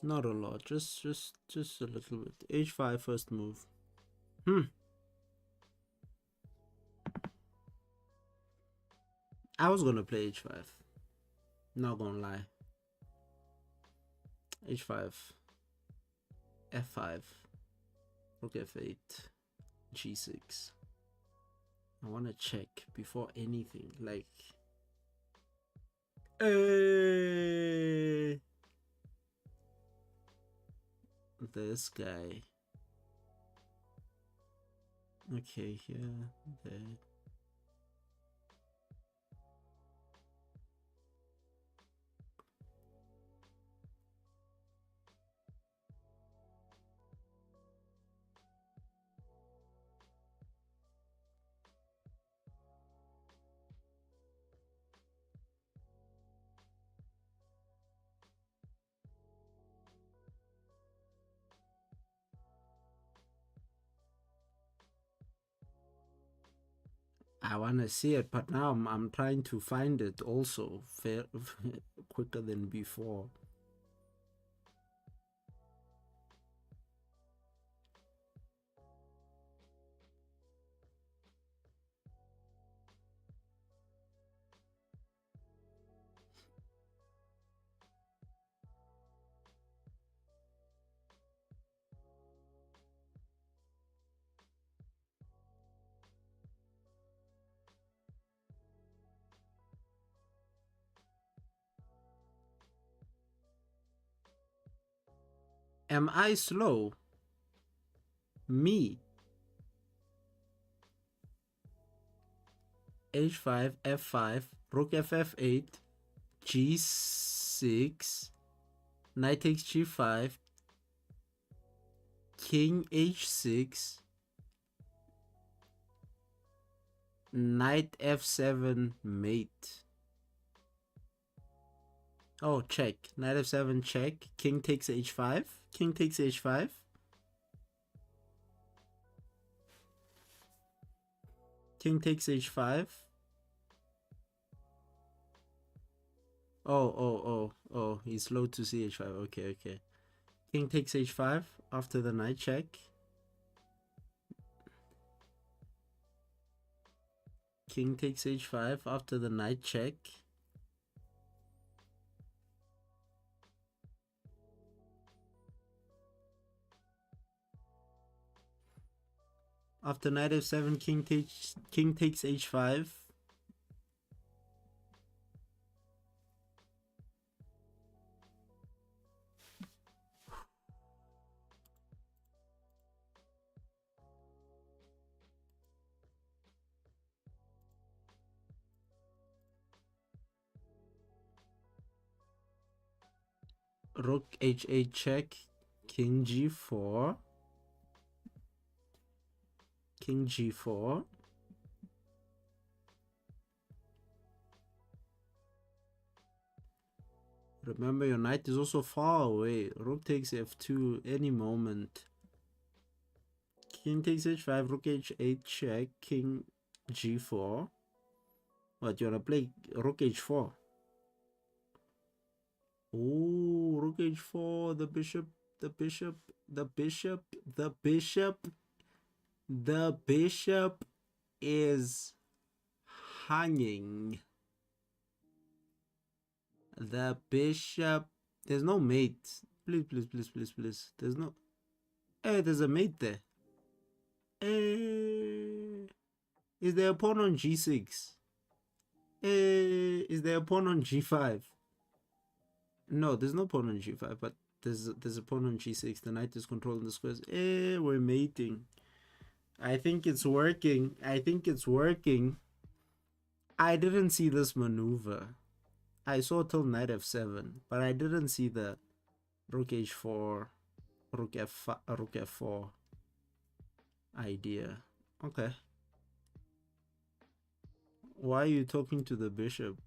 Not a lot, just a little bit. H5 first move. I was gonna play H5. Not gonna lie. H5, F5, Rook F8, G6. I wanna check before anything. Like, this guy. Okay, here, there. I wanna see it, but now I'm trying to find it also fair, quicker than before. Am I slow? Me. H5, F5, Rook FF8, G6, Knight takes G5, King H6, Knight F7 mate. Oh, check. Knight F7 check. King takes H5. King takes H5. King takes H5. Oh, he's slow to see H5. Okay. King takes H5 after the knight check. King takes H5 after the knight check. After knight F7, king takes H5. Rook H8 check. King G4. King G4. Remember, your knight is also far away. Rook takes F2 any moment. King takes H5, Rook H8 check, King G4. What, you wanna play Rook H4? Oh, Rook H4, the bishop is hanging. The bishop, there's no mate. Please. There's no, there's a mate there. Is the pawn on G6? Is there a pawn on G5? No, there's no pawn on G5, but there's a pawn on G6. The knight is controlling the squares. We're mating. I think it's working. I didn't see this maneuver. I saw till knight F7, but I didn't see the Rook H4, Rook F4 idea. Okay. Why are you talking to the bishop?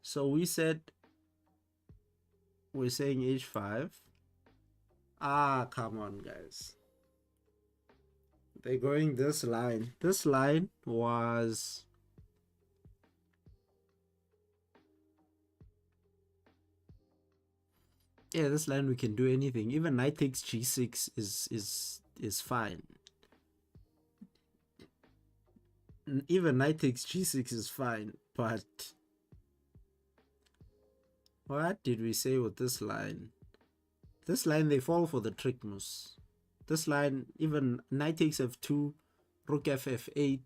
So we said we're saying H5. Ah, come on, guys. They're going this line. This line was... Yeah, this line we can do anything. Even knight takes g6 is fine. Even knight takes g6 is fine, but what did we say with this line? This line, they fall for the trick moose. This line, even knight takes f2, rook f8,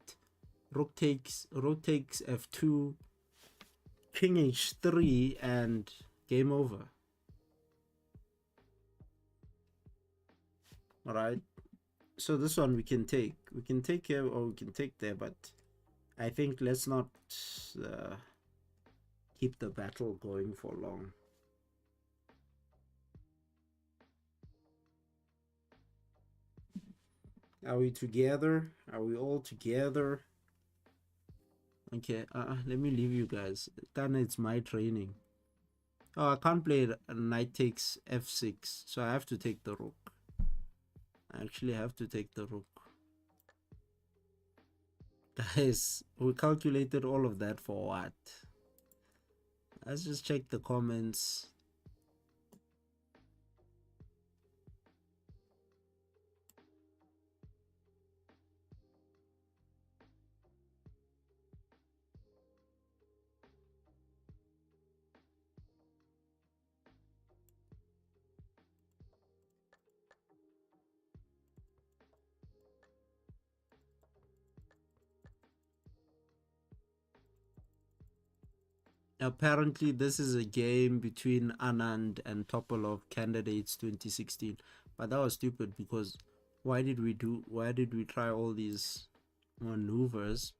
rook takes f2, king h3, and game over. All right, so this one we can take here, or we can take there, but I think let's not keep the battle going for long. Are we together? Are we all together? Okay, let me leave you guys. Then it's my training. Oh, I can't play knight takes f6, so I have to take the rook. I actually have to take the rook. Guys, we calculated all of that for what? Let's just check the comments. Apparently, this is a game between Anand and Topalov, candidates 2016. But that was stupid, because why did we try all these maneuvers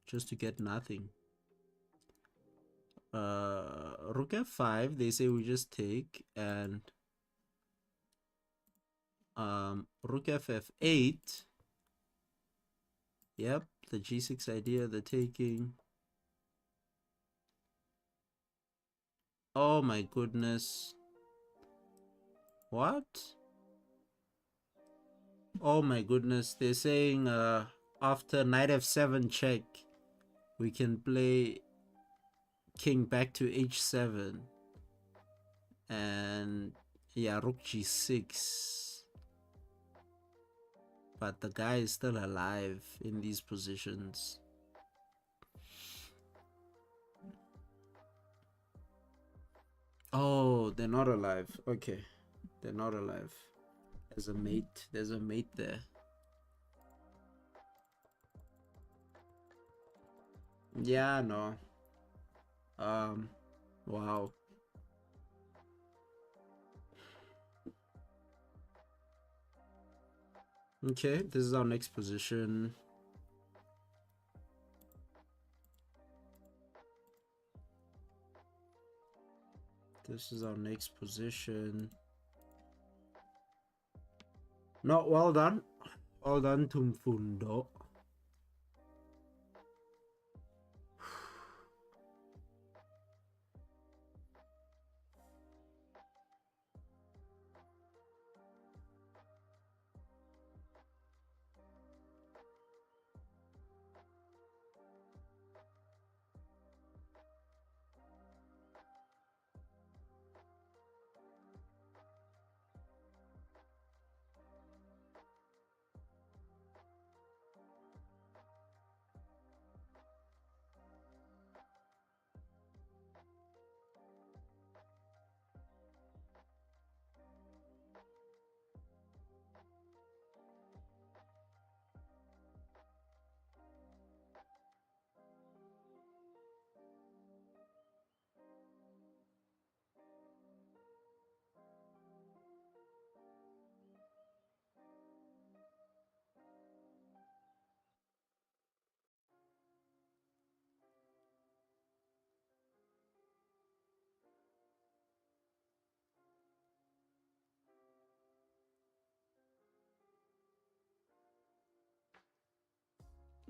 just to get nothing? Rook f5, they say we just take, and rook f8. Yep, the g6 idea, the taking. Oh my goodness. What? Oh my goodness. They're saying after knight f7 check, we can play king back to h7. And yeah, rook g6. But the guy is still alive in these positions. Oh, they're not alive. Okay, they're not alive. There's a mate. There's a mate there. Yeah, no. Wow. Okay, this is our next position. This is our next position. No, well done. Well done, Tumfundo.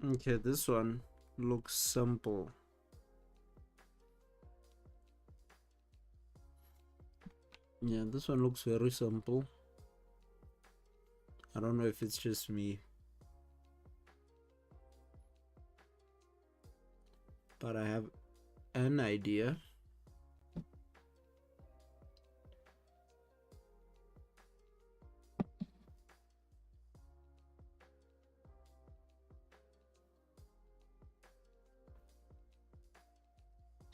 Okay, this one looks simple. Yeah, this one looks very simple. I don't know if it's just me, but I have an idea.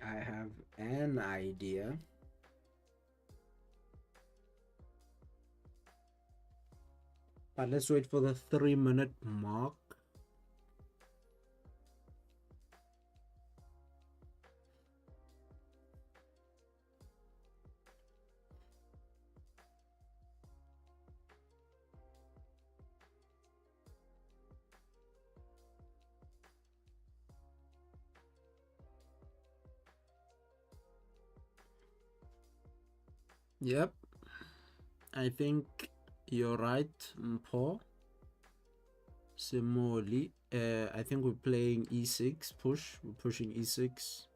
I have an idea. But let's wait for the 3-minute mark. Yep, I think you're right, Paul. Similarly, I think we're playing e6 push. We're pushing e6.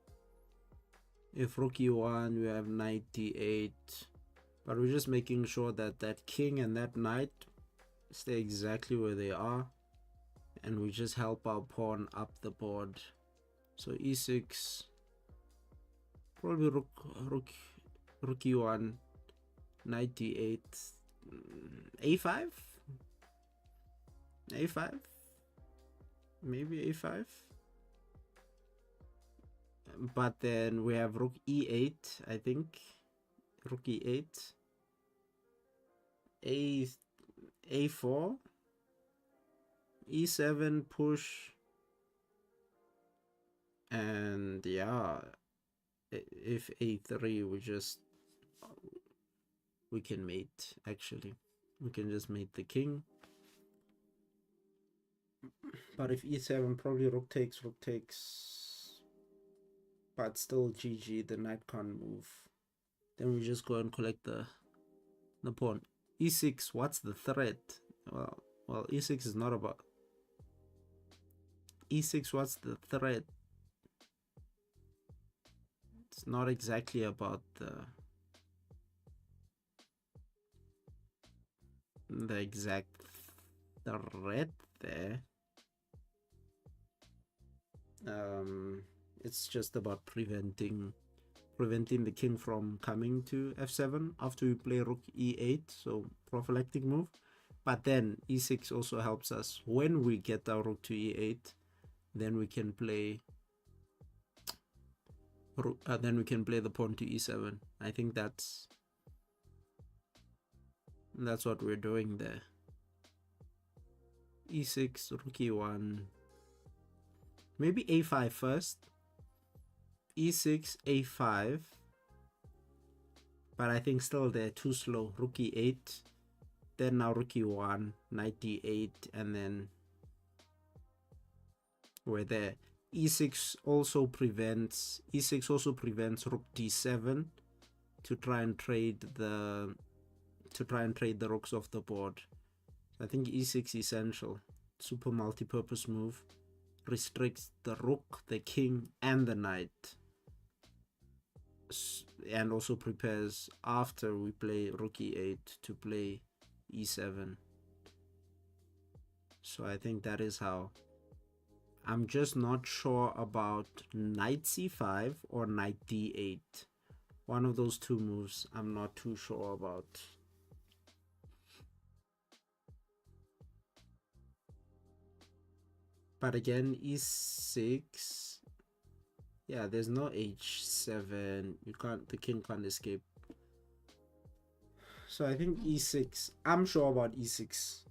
If rook e1, we have knight d8. But we're just making sure that that king and that knight stay exactly where they are. And we just help our pawn up the board. So e6, probably rook e1, knight d8, a5, a5, maybe a5. But then we have rook e8, I think. Rook e8, a4, e7 push, and yeah, if a3 we can mate. Actually, we can just mate the king. But if e7, probably rook takes, but still GG, the knight can't move. Then we just go and collect the pawn. e6, what's the threat? Well, e6 is not about e6. What's the threat? It's not exactly about the exact threat there. It's just about preventing the king from coming to f7 after we play rook e8, so prophylactic move. But then e6 also helps us when we get our rook to e8. Then we can play the pawn to e7. I think that's what we're doing there. e6, rook e1, maybe a5 first, e6, a5, but I think still they're too slow. Rook e8, then now rook e1, knight d8, and then we're there. e6 also prevents rook d7 to try and trade the rooks off the board. I think e6 essential, super multi-purpose move, restricts the rook, the king, and the knight, and also prepares after we play rook e8 to play e7. So I think that is how. I'm just not sure about knight c5 or knight d8. One of those two moves I'm not too sure about. But again, e6, yeah, there's no h7. The king can't escape. So I think e6. I'm sure about e6.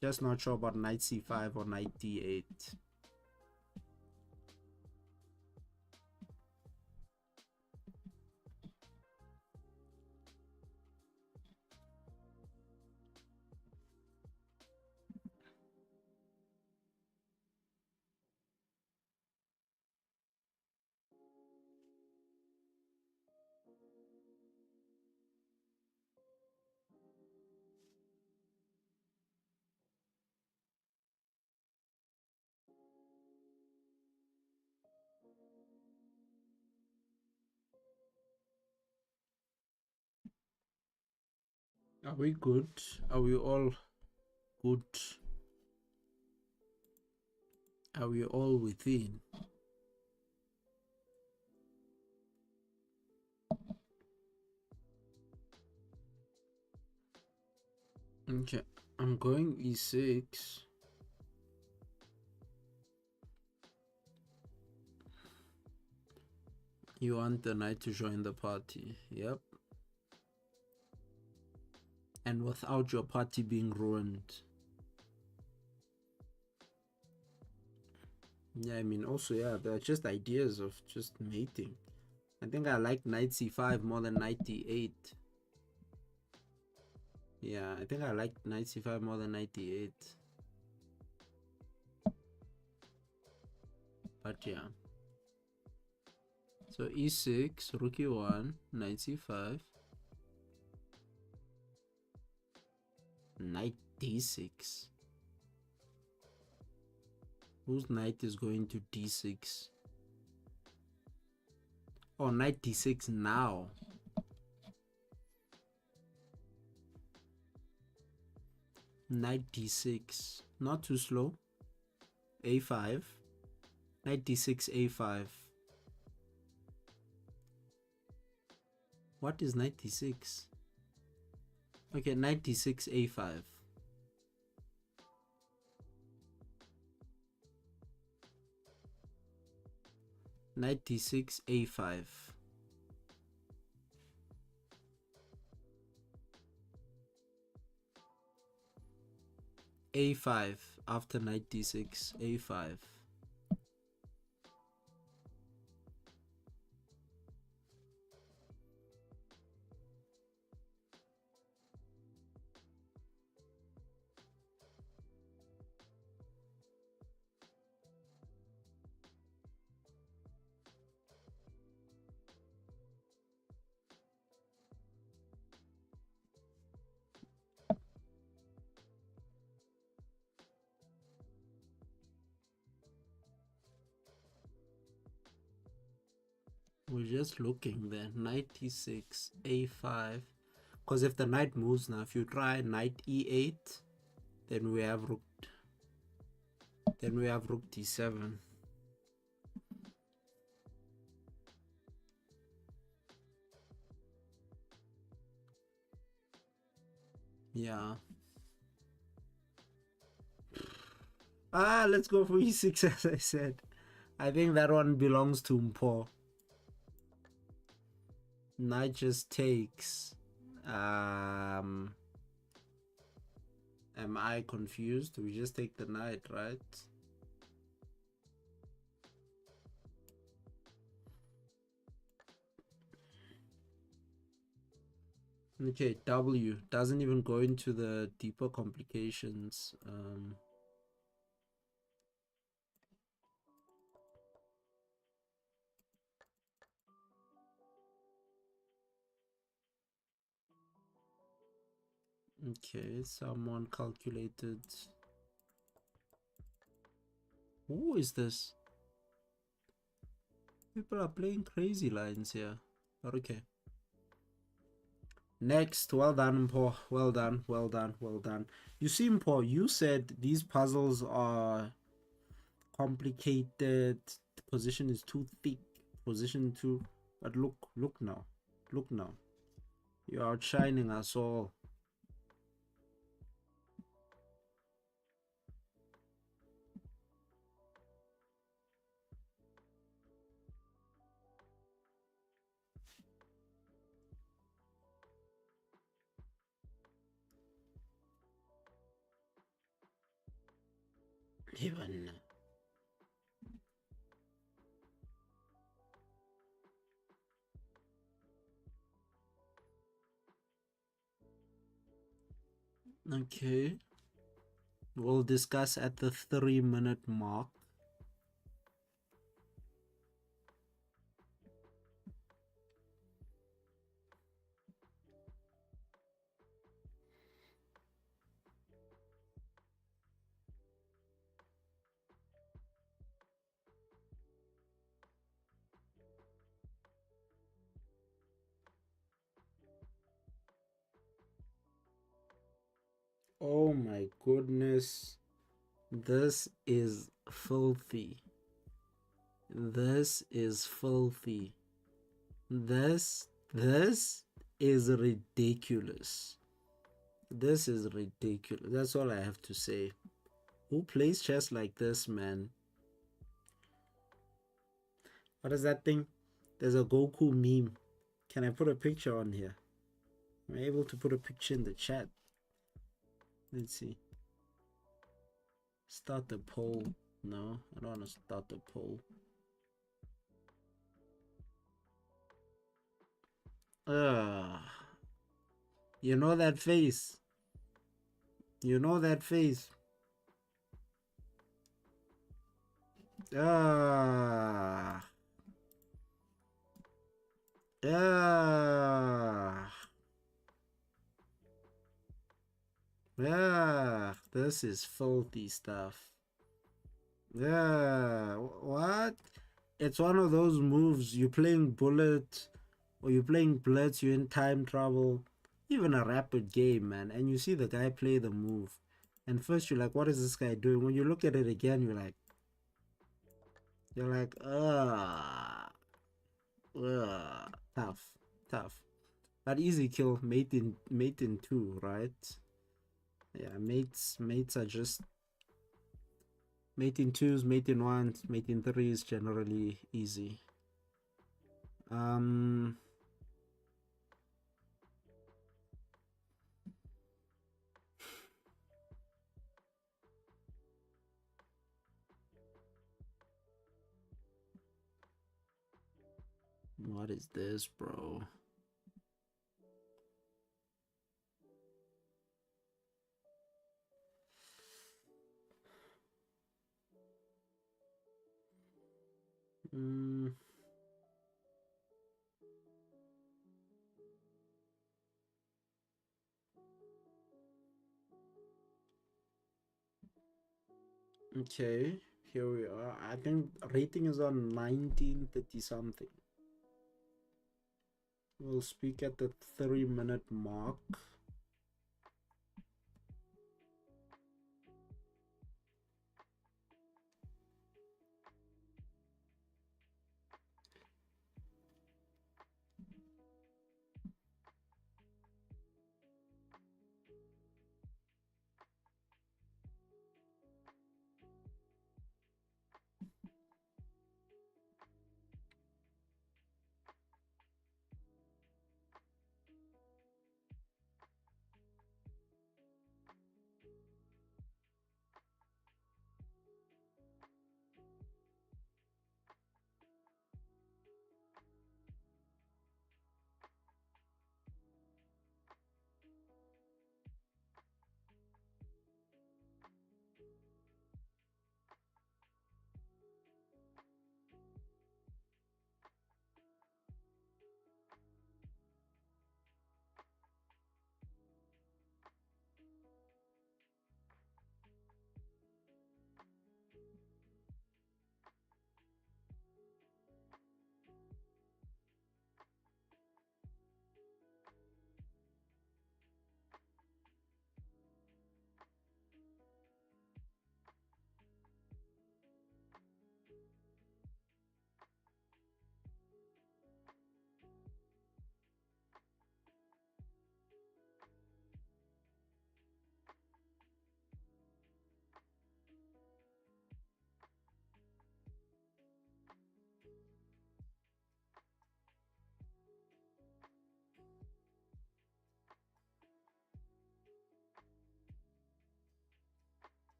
Just not sure about knight c5 or knight d8. Are we good? Are we all good? Are we all within? Okay, I'm going e6. You want the knight to join the party. Yep. And without your party being ruined. Yeah, I mean, also, yeah, they're just ideas of just mating. I think I like knight c5 more than knight d8. Yeah, I think I like knight c5 more than knight d8. But yeah. So e6, rook e1, knight c5, knight d6. Whose knight is going to d6? Oh, knight d6 now. Knight d6. Not too slow. a5. Knight d6, a5. What is knight d6? Okay, knight d6, a5. Knight d6, a5. a5 after knight d6, a5. We're just looking there. Knight d6, a5. Because if the knight moves now, if you try knight e8, then we have rook. Then we have rook d7. Yeah. Let's go for e6 as I said. I think that one belongs to Mpo. Knight just takes. Am I confused? We just take the knight, right? Okay, W doesn't even go into the deeper complications. Okay, someone calculated. Who is this? People are playing crazy lines here. But okay. Next, well done, Mpo. Well done, well done, well done. You see, Mpo, you said these puzzles are complicated. The position is too thick. Position too. But look now. Look now. You're outshining us all. Even. Okay. We'll discuss at the 3-minute mark. Oh my goodness. This is filthy. This is filthy. This is ridiculous. This is ridiculous. That's all I have to say. Who plays chess like this, man? What is that thing? There's a Goku meme. Can I put a picture on here? Am I able to put a picture in the chat? Let's see. Start the poll. No, I don't want to start the poll. You know that face. You know that face. Ah. Yeah. Yeah. This is filthy stuff. Yeah. What? It's one of those moves. You're playing Bullet or you're playing Blitz, you're in time trouble. Even a rapid game, man. And you see the guy play the move. And first you're like, what is this guy doing? When you look at it again, you're like, tough, tough. But easy kill, mate in two, right? Yeah, mates are just mate in twos, mate in ones, mate in threes, generally easy. What is this, bro? Okay, here we are. I think rating is on 1930 something. We'll speak at the 3-minute mark.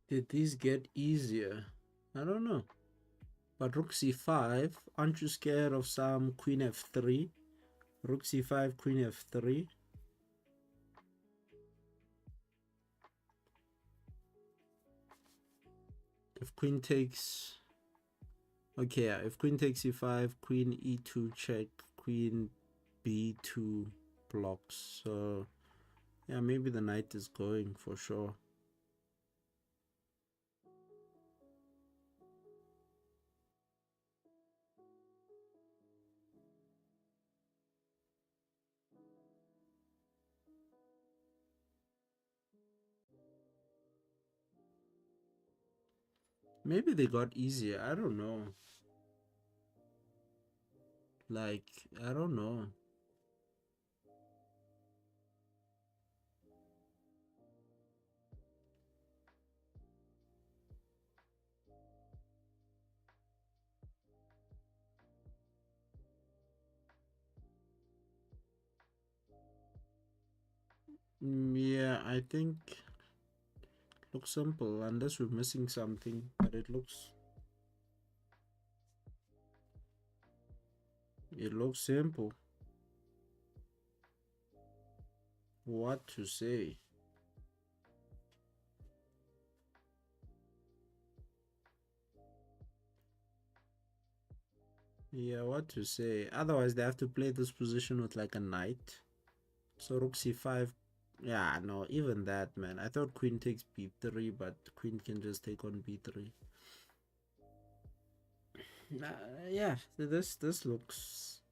Did these get easier? I don't know. But rook c5, aren't you scared of some queen f3? Rook c5, queen f3. If queen takes, okay, yeah, if queen takes e5, queen e2 check, queen b2 blocks. So yeah, maybe the knight is going for sure. Maybe they got easier. I don't know. Like, I don't know. Yeah, I think looks simple unless we're missing something, but it looks simple. What to say? Yeah, what to say? Otherwise, they have to play this position with like a knight. So rook c5. Yeah, no, even that, man. I thought queen takes b3, but queen can just take on b3. Yeah, this looks.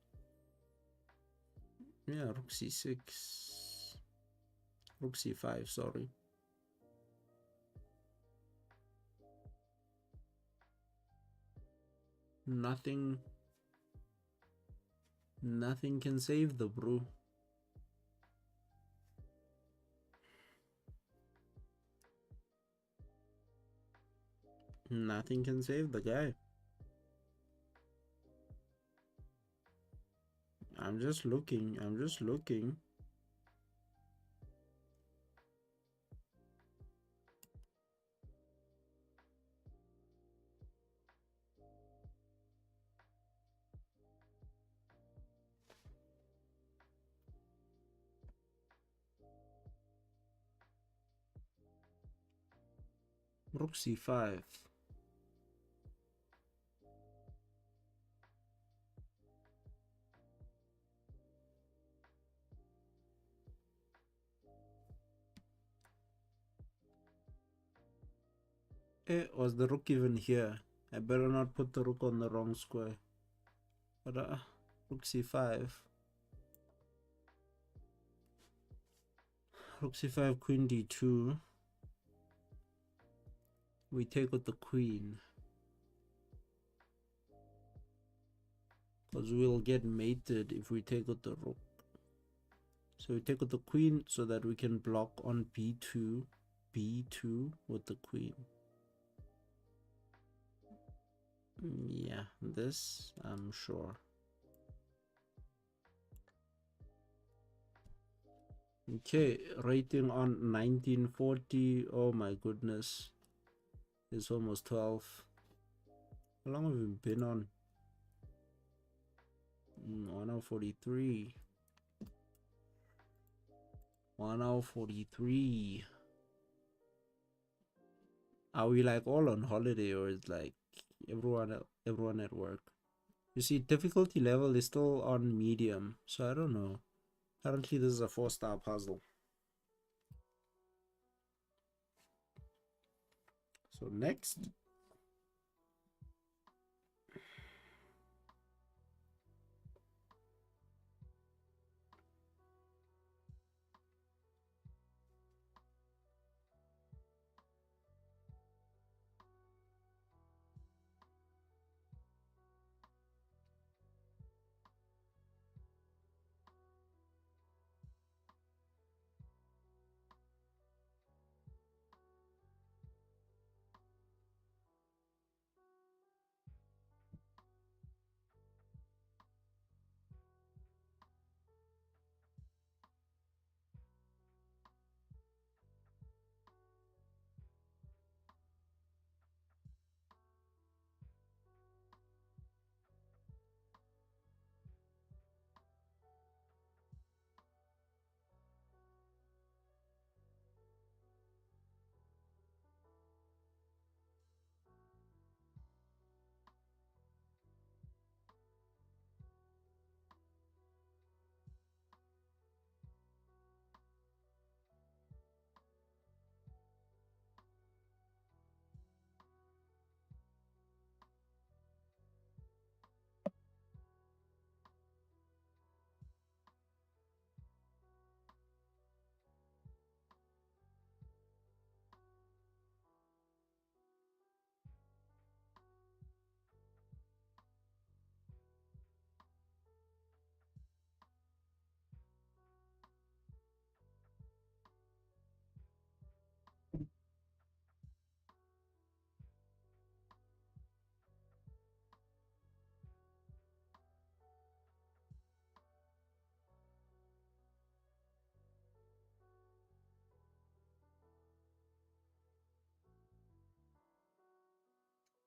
Yeah, rook c6. Rook c5, sorry. Nothing can save the brew. Nothing can save the guy. I'm just looking. Rook c5. Was the rook even here? I better not put the rook on the wrong square. But rook c5. Rook c5, queen d2. We take with the queen. Because we'll get mated if we take with the rook. So we take with the queen so that we can block on b2. b2 with the queen. Yeah, this I'm sure. Okay, rating on 1940. Oh my goodness. It's almost 12. How long have we been on? 143. 143. Are we like all on holiday, or is like everyone at work? You see, difficulty level is still on medium, so I don't know. Currently, this is a 4-star puzzle. So next.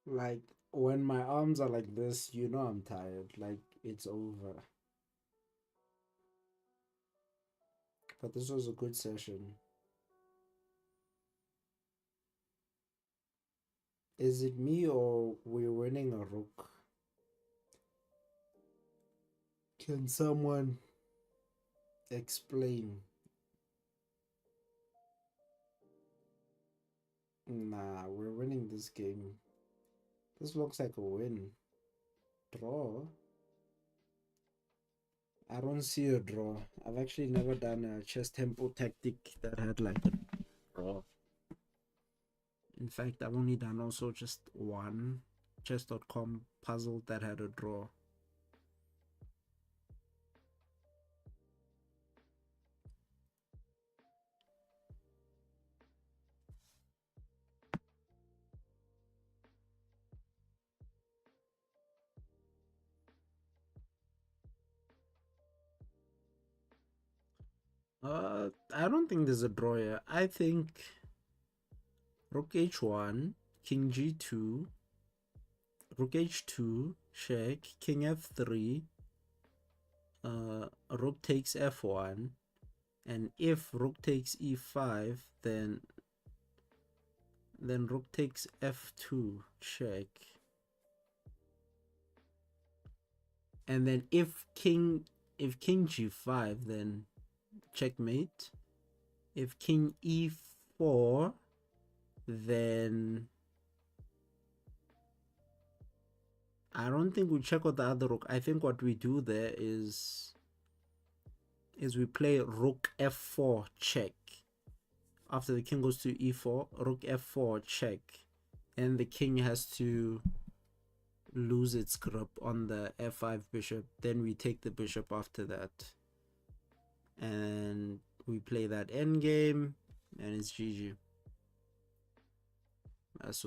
Like when my arms are like this, you know I'm tired. Like it's over. But this was a good session. Is it me or we're winning a rook? Can someone explain? Nah, we're winning this game. This looks like a win. Draw? I don't see a draw. I've actually never done a chess tempo tactic that had like a draw. In fact, I've only done also just one chess.com puzzle that had a draw. I don't think there's a draw here. I think rook h1, king g2, rook h2, check, king f3, rook takes f1, and if rook takes e5, then rook takes f2, check, and then if king g5, then checkmate. If king e4, then I don't think we check with the other rook. I think what we do there is we play rook f4 check. After the king goes to e4, rook f4 check, and the king has to lose its grip on the f5 bishop. Then we take the bishop after that, and we play that endgame, and it's GG. That's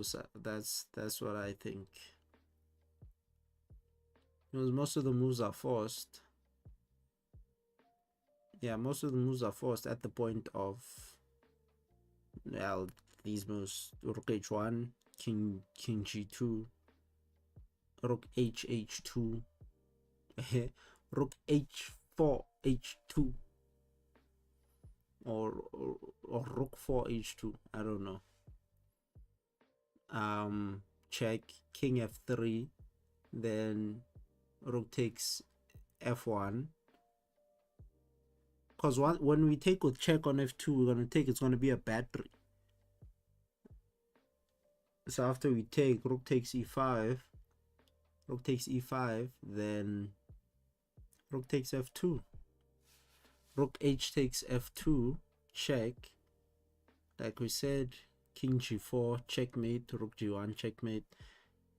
what I think. Because most of the moves are forced. Yeah, most of the moves are forced at the point of, well, these moves: rook h1, king g2, rook h2, rook h4 h2, or rook 4 h2. I don't know. Check, king f3, then rook takes f1. Because when we take with check on f2, we're going to take, it's going to be a battery. So after we take, rook takes e5, then rook takes f2. Rook h takes f2, check. Like we said, king g4, checkmate, rook g1, checkmate,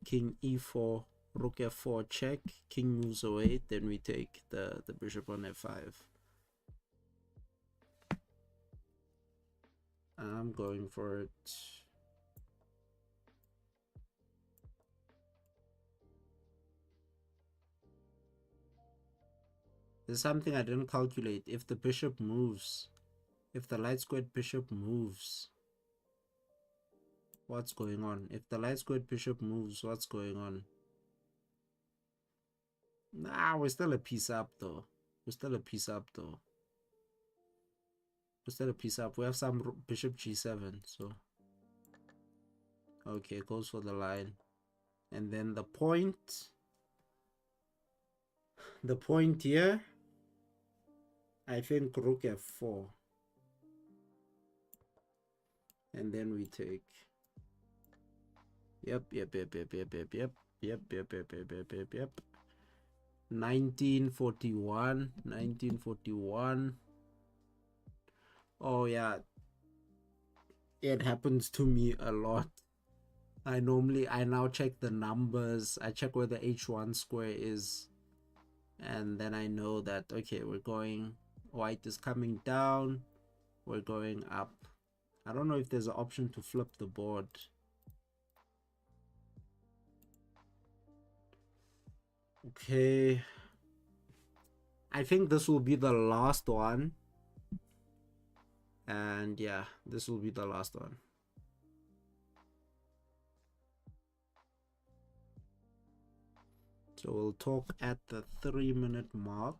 king e4, rook f4, check, king moves away, then we take the bishop on f5. I'm going for it. There's something I didn't calculate. If the bishop moves, if the light squared bishop moves, what's going on? If the light squared bishop moves, what's going on? Nah, we're still a piece up though. We're still a piece up though. We're still a piece up. We have some bishop g7, so okay, goes for the line. And then the point here, I think rook f4. And then we take. Yep. 1941. Oh yeah, it happens to me a lot. I now check the numbers. I check where the h1 square is, and then I know that, okay, we're going, white is coming down, we're going up. I don't know if there's an option to flip the board. Okay, I think this will be the last one, and yeah, this will be the last one. So we'll talk at the 3-minute mark.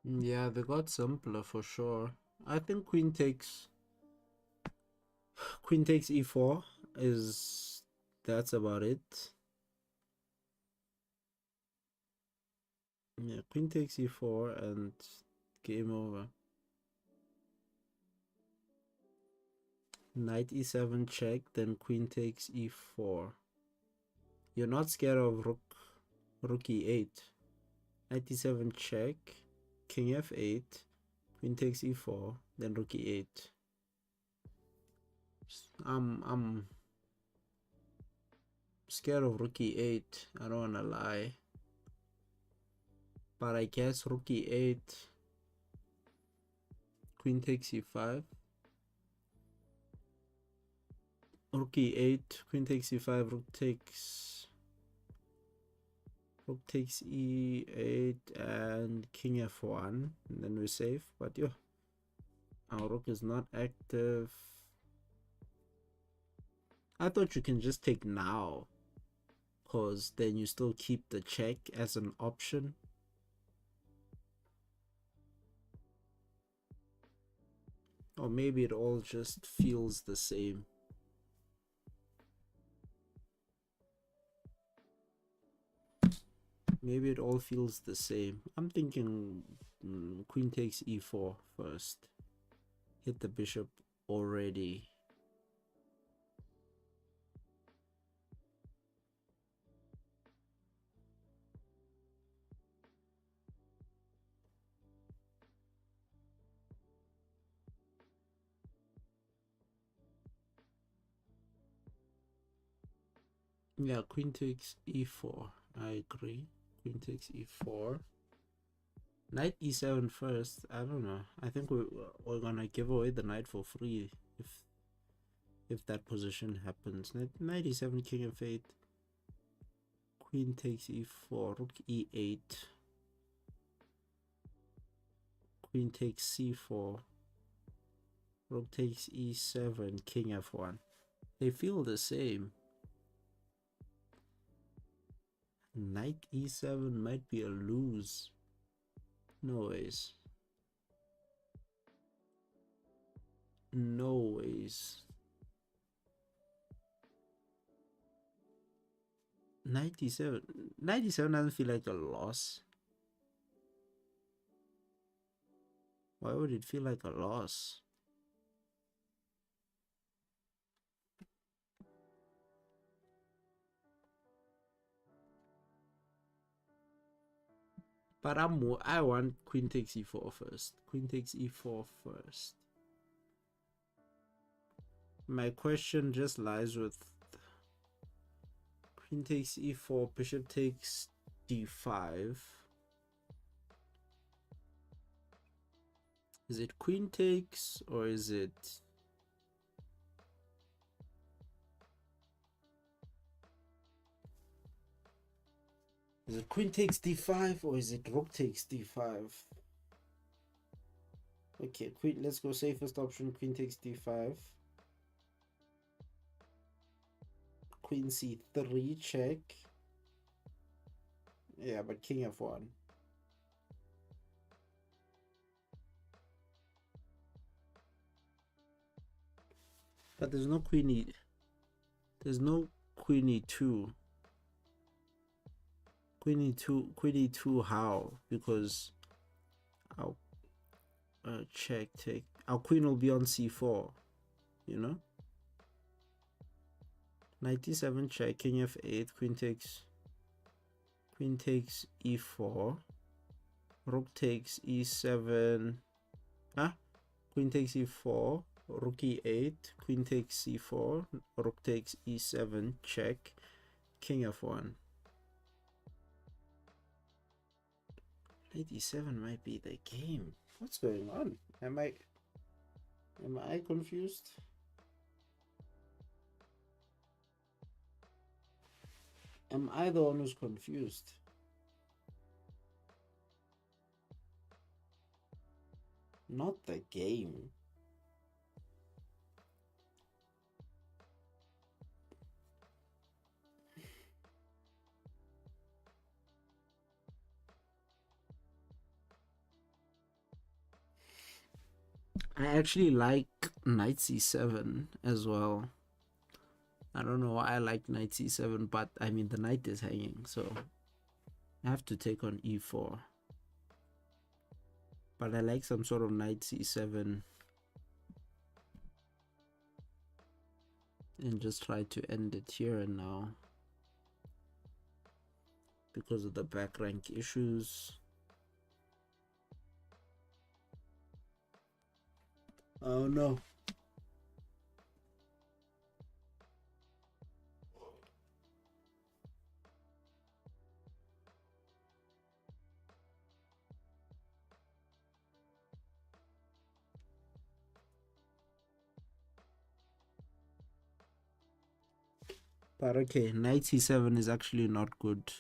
Yeah, they got simpler for sure. I think queen takes e4 is that's about it. Yeah, queen takes e4 and game over. Knight e7 check, then queen takes e4. You're not scared of rook e8. Knight e7 check, king f8, queen takes e4, then rook e8. I'm scared of rook e8. I don't wanna lie, but I guess rook e8, queen takes e5, rook e8, queen takes e5, rook takes e8 and king f1, and then we're safe. But yeah, our rook is not active. I thought you can just take now, because then you still keep the check as an option. Or maybe it all just feels the same. Maybe it all feels the same. I'm thinking queen takes e4 first. Hit the bishop already. Yeah, queen takes e4. I agree. Queen takes e4. Knight e7 first. I don't know. I think we're gonna give away the knight for free if that position happens. Knight e7, king f8. Queen takes e4. Rook e8. Queen takes c4. Rook takes e7. King f1. They feel the same. Knight e7 might be a lose. No ways. No ways. 97. 97 doesn't feel like a loss. Why would it feel like a loss? But I want queen takes e4 first. Queen takes e4 first. My question just lies with queen takes e4, bishop takes d5. Is it queen takes or is it... Is it queen takes d5 or is it rook takes d5? Okay, queen. Let's go safest option. Queen takes d5. Queen c3 check. Yeah, but king f1. But there's no queen e. There's no queen e2. Queen e2 how? Because our check take. Our queen will be on c4. You know. Knight e7 check. King f8. Queen takes e4. Rook takes e7. Ah, queen takes e4. Rook e8. Queen takes c4. Rook takes e7 check. King f1. Knight e7 might be the game. What's going on? Am I confused? Am I the one who's confused? Not the game. I actually like knight c7 as well. I don't know why I like knight c7, but I mean the knight is hanging, so I have to take on e4. But I like some sort of knight c7 and just try to end it here and now because of the back rank issues. Oh no. But okay, knight c7 is actually not good.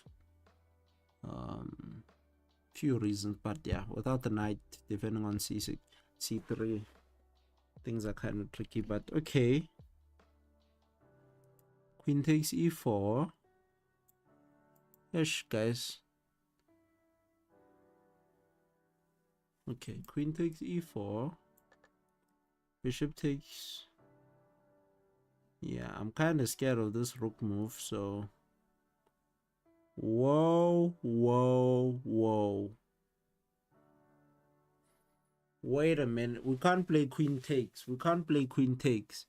Few reasons, but yeah, without the knight, depending on c6, c3, things are kind of tricky. But okay, queen takes e4. Yes, guys. Okay, queen takes e4. Bishop takes... Yeah, I'm kind of scared of this rook move, so... Whoa, whoa, whoa. Wait a minute. We can't play queen takes. We can't play queen takes.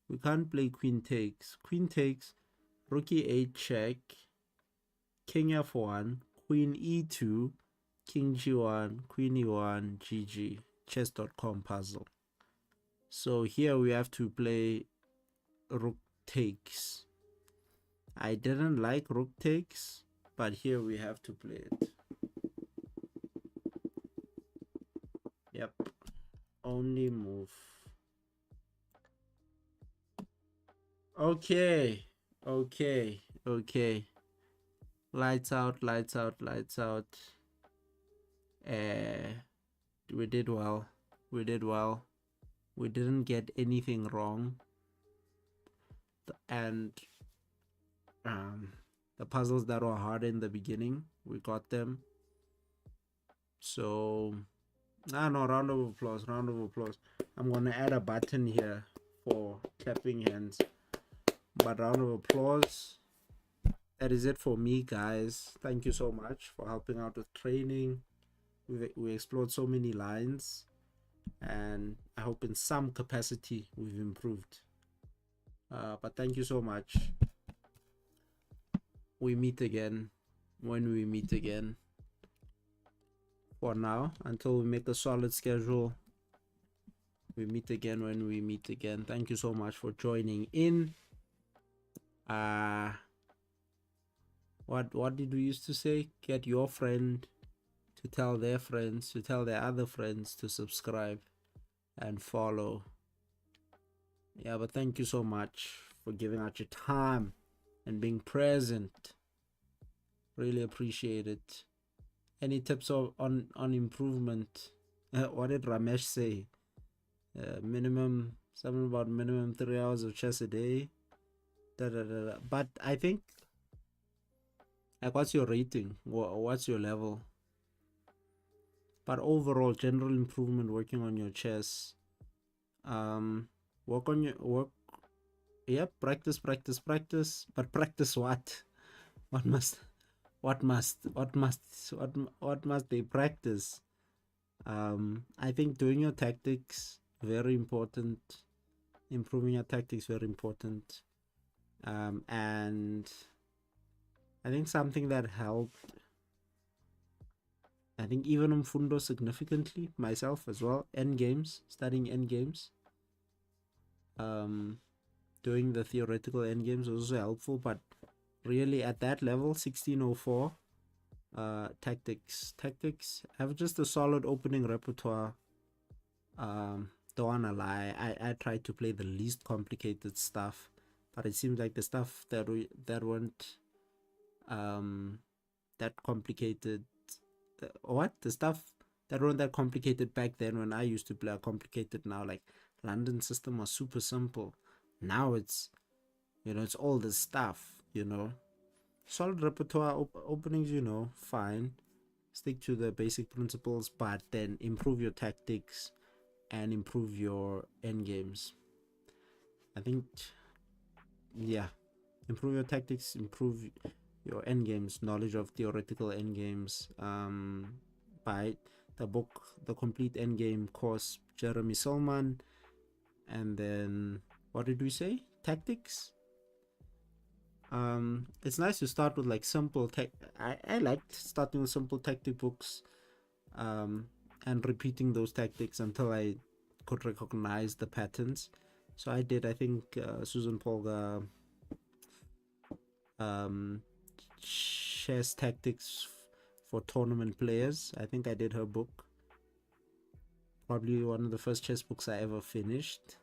We can't play queen takes. Queen takes, rook e8 check, king f1, queen e2, king g1, queen e1, gg. Chess.com puzzle. So here we have to play rook takes. I didn't like rook takes, but here we have to play it. Yep. Only move. Okay. Okay. Okay. Lights out, lights out, lights out. We did well. We did well. We didn't get anything wrong. And the puzzles that were hard in the beginning, we got them. So Ah, no, round of applause, round of applause. I'm gonna add a button here for clapping hands. But round of applause. That is it for me, guys. Thank you so much for helping out with training. We explored so many lines, and I hope in some capacity we've improved. But thank you so much. We meet again when we meet again. For now, until we make a solid schedule, we meet again when we meet again. Thank you so much for joining in. What did we used to say? Get your friend to tell their friends to tell their other friends to subscribe and follow. Yeah, but thank you so much for giving out your time and being present. Really appreciate it. Any tips on improvement? What did Ramesh say? Minimum, something about minimum 3 hours of chess a day. But I think, like, what's your rating? What's your level? But overall, general improvement, working on your chess. Work on your work. Yep, practice, practice, practice. But practice what? What must they practice? I think doing your tactics very important. Improving your tactics very important. And I think something that helped, I think even Mfundo significantly, myself as well, end games, studying end games. Doing the theoretical end games was also helpful, but really at that level, 1604, tactics have just a solid opening repertoire. Don't wanna lie, I tried to play the least complicated stuff, but it seems like the stuff that weren't that complicated, the stuff that weren't that complicated back then when I used to play are complicated now. Like London system was super simple. Now it's, it's all this stuff, solid repertoire openings, fine, stick to the basic principles, but then improve your tactics and improve your end games. I think, yeah, improve your tactics, improve your end games, knowledge of theoretical end games. By the book, The Complete Endgame course, Jeremy Silman. And then what did we say? Tactics. It's nice to start with like simple tech. I liked starting with simple tactic books, and repeating those tactics until I could recognize the patterns. So I did. I think Susan Polgar, chess tactics for tournament players. I think I did her book. Probably one of the first chess books I ever finished.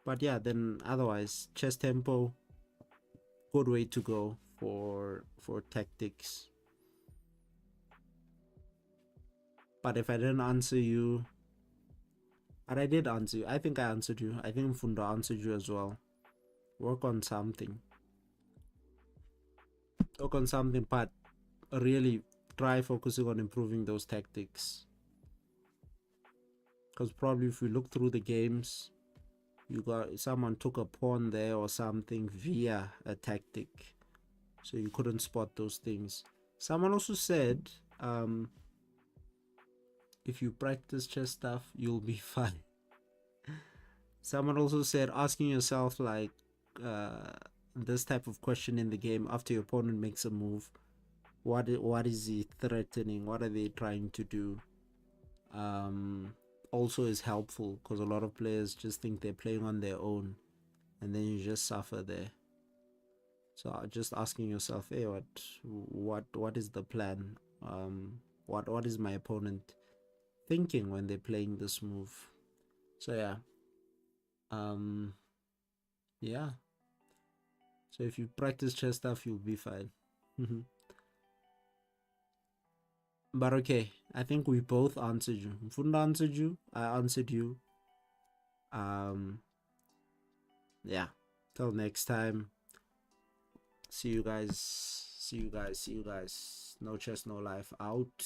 But yeah, then otherwise, chess tempo, good way to go for tactics. But if I didn't answer you, but I did answer you. I think I answered you. I think Mfundo answered you as well. Work on something. Work on something, but really try focusing on improving those tactics. Because probably if we look through the games, you got someone took a pawn there or something via a tactic, so you couldn't spot those things. Someone also said, if you practice chess stuff, you'll be fine. Someone also said asking yourself like this type of question in the game after your opponent makes a move, what is he threatening, what are they trying to do, also is helpful, because a lot of players just think they're playing on their own and then you just suffer there. So just asking yourself, hey, what is the plan, what is my opponent thinking when they're playing this move. So yeah, yeah, so if you practice chess stuff, you'll be fine. But okay, I think we both answered you. Mfunda answered you, I answered you. Yeah, till next time, see you guys. No chess, no life out.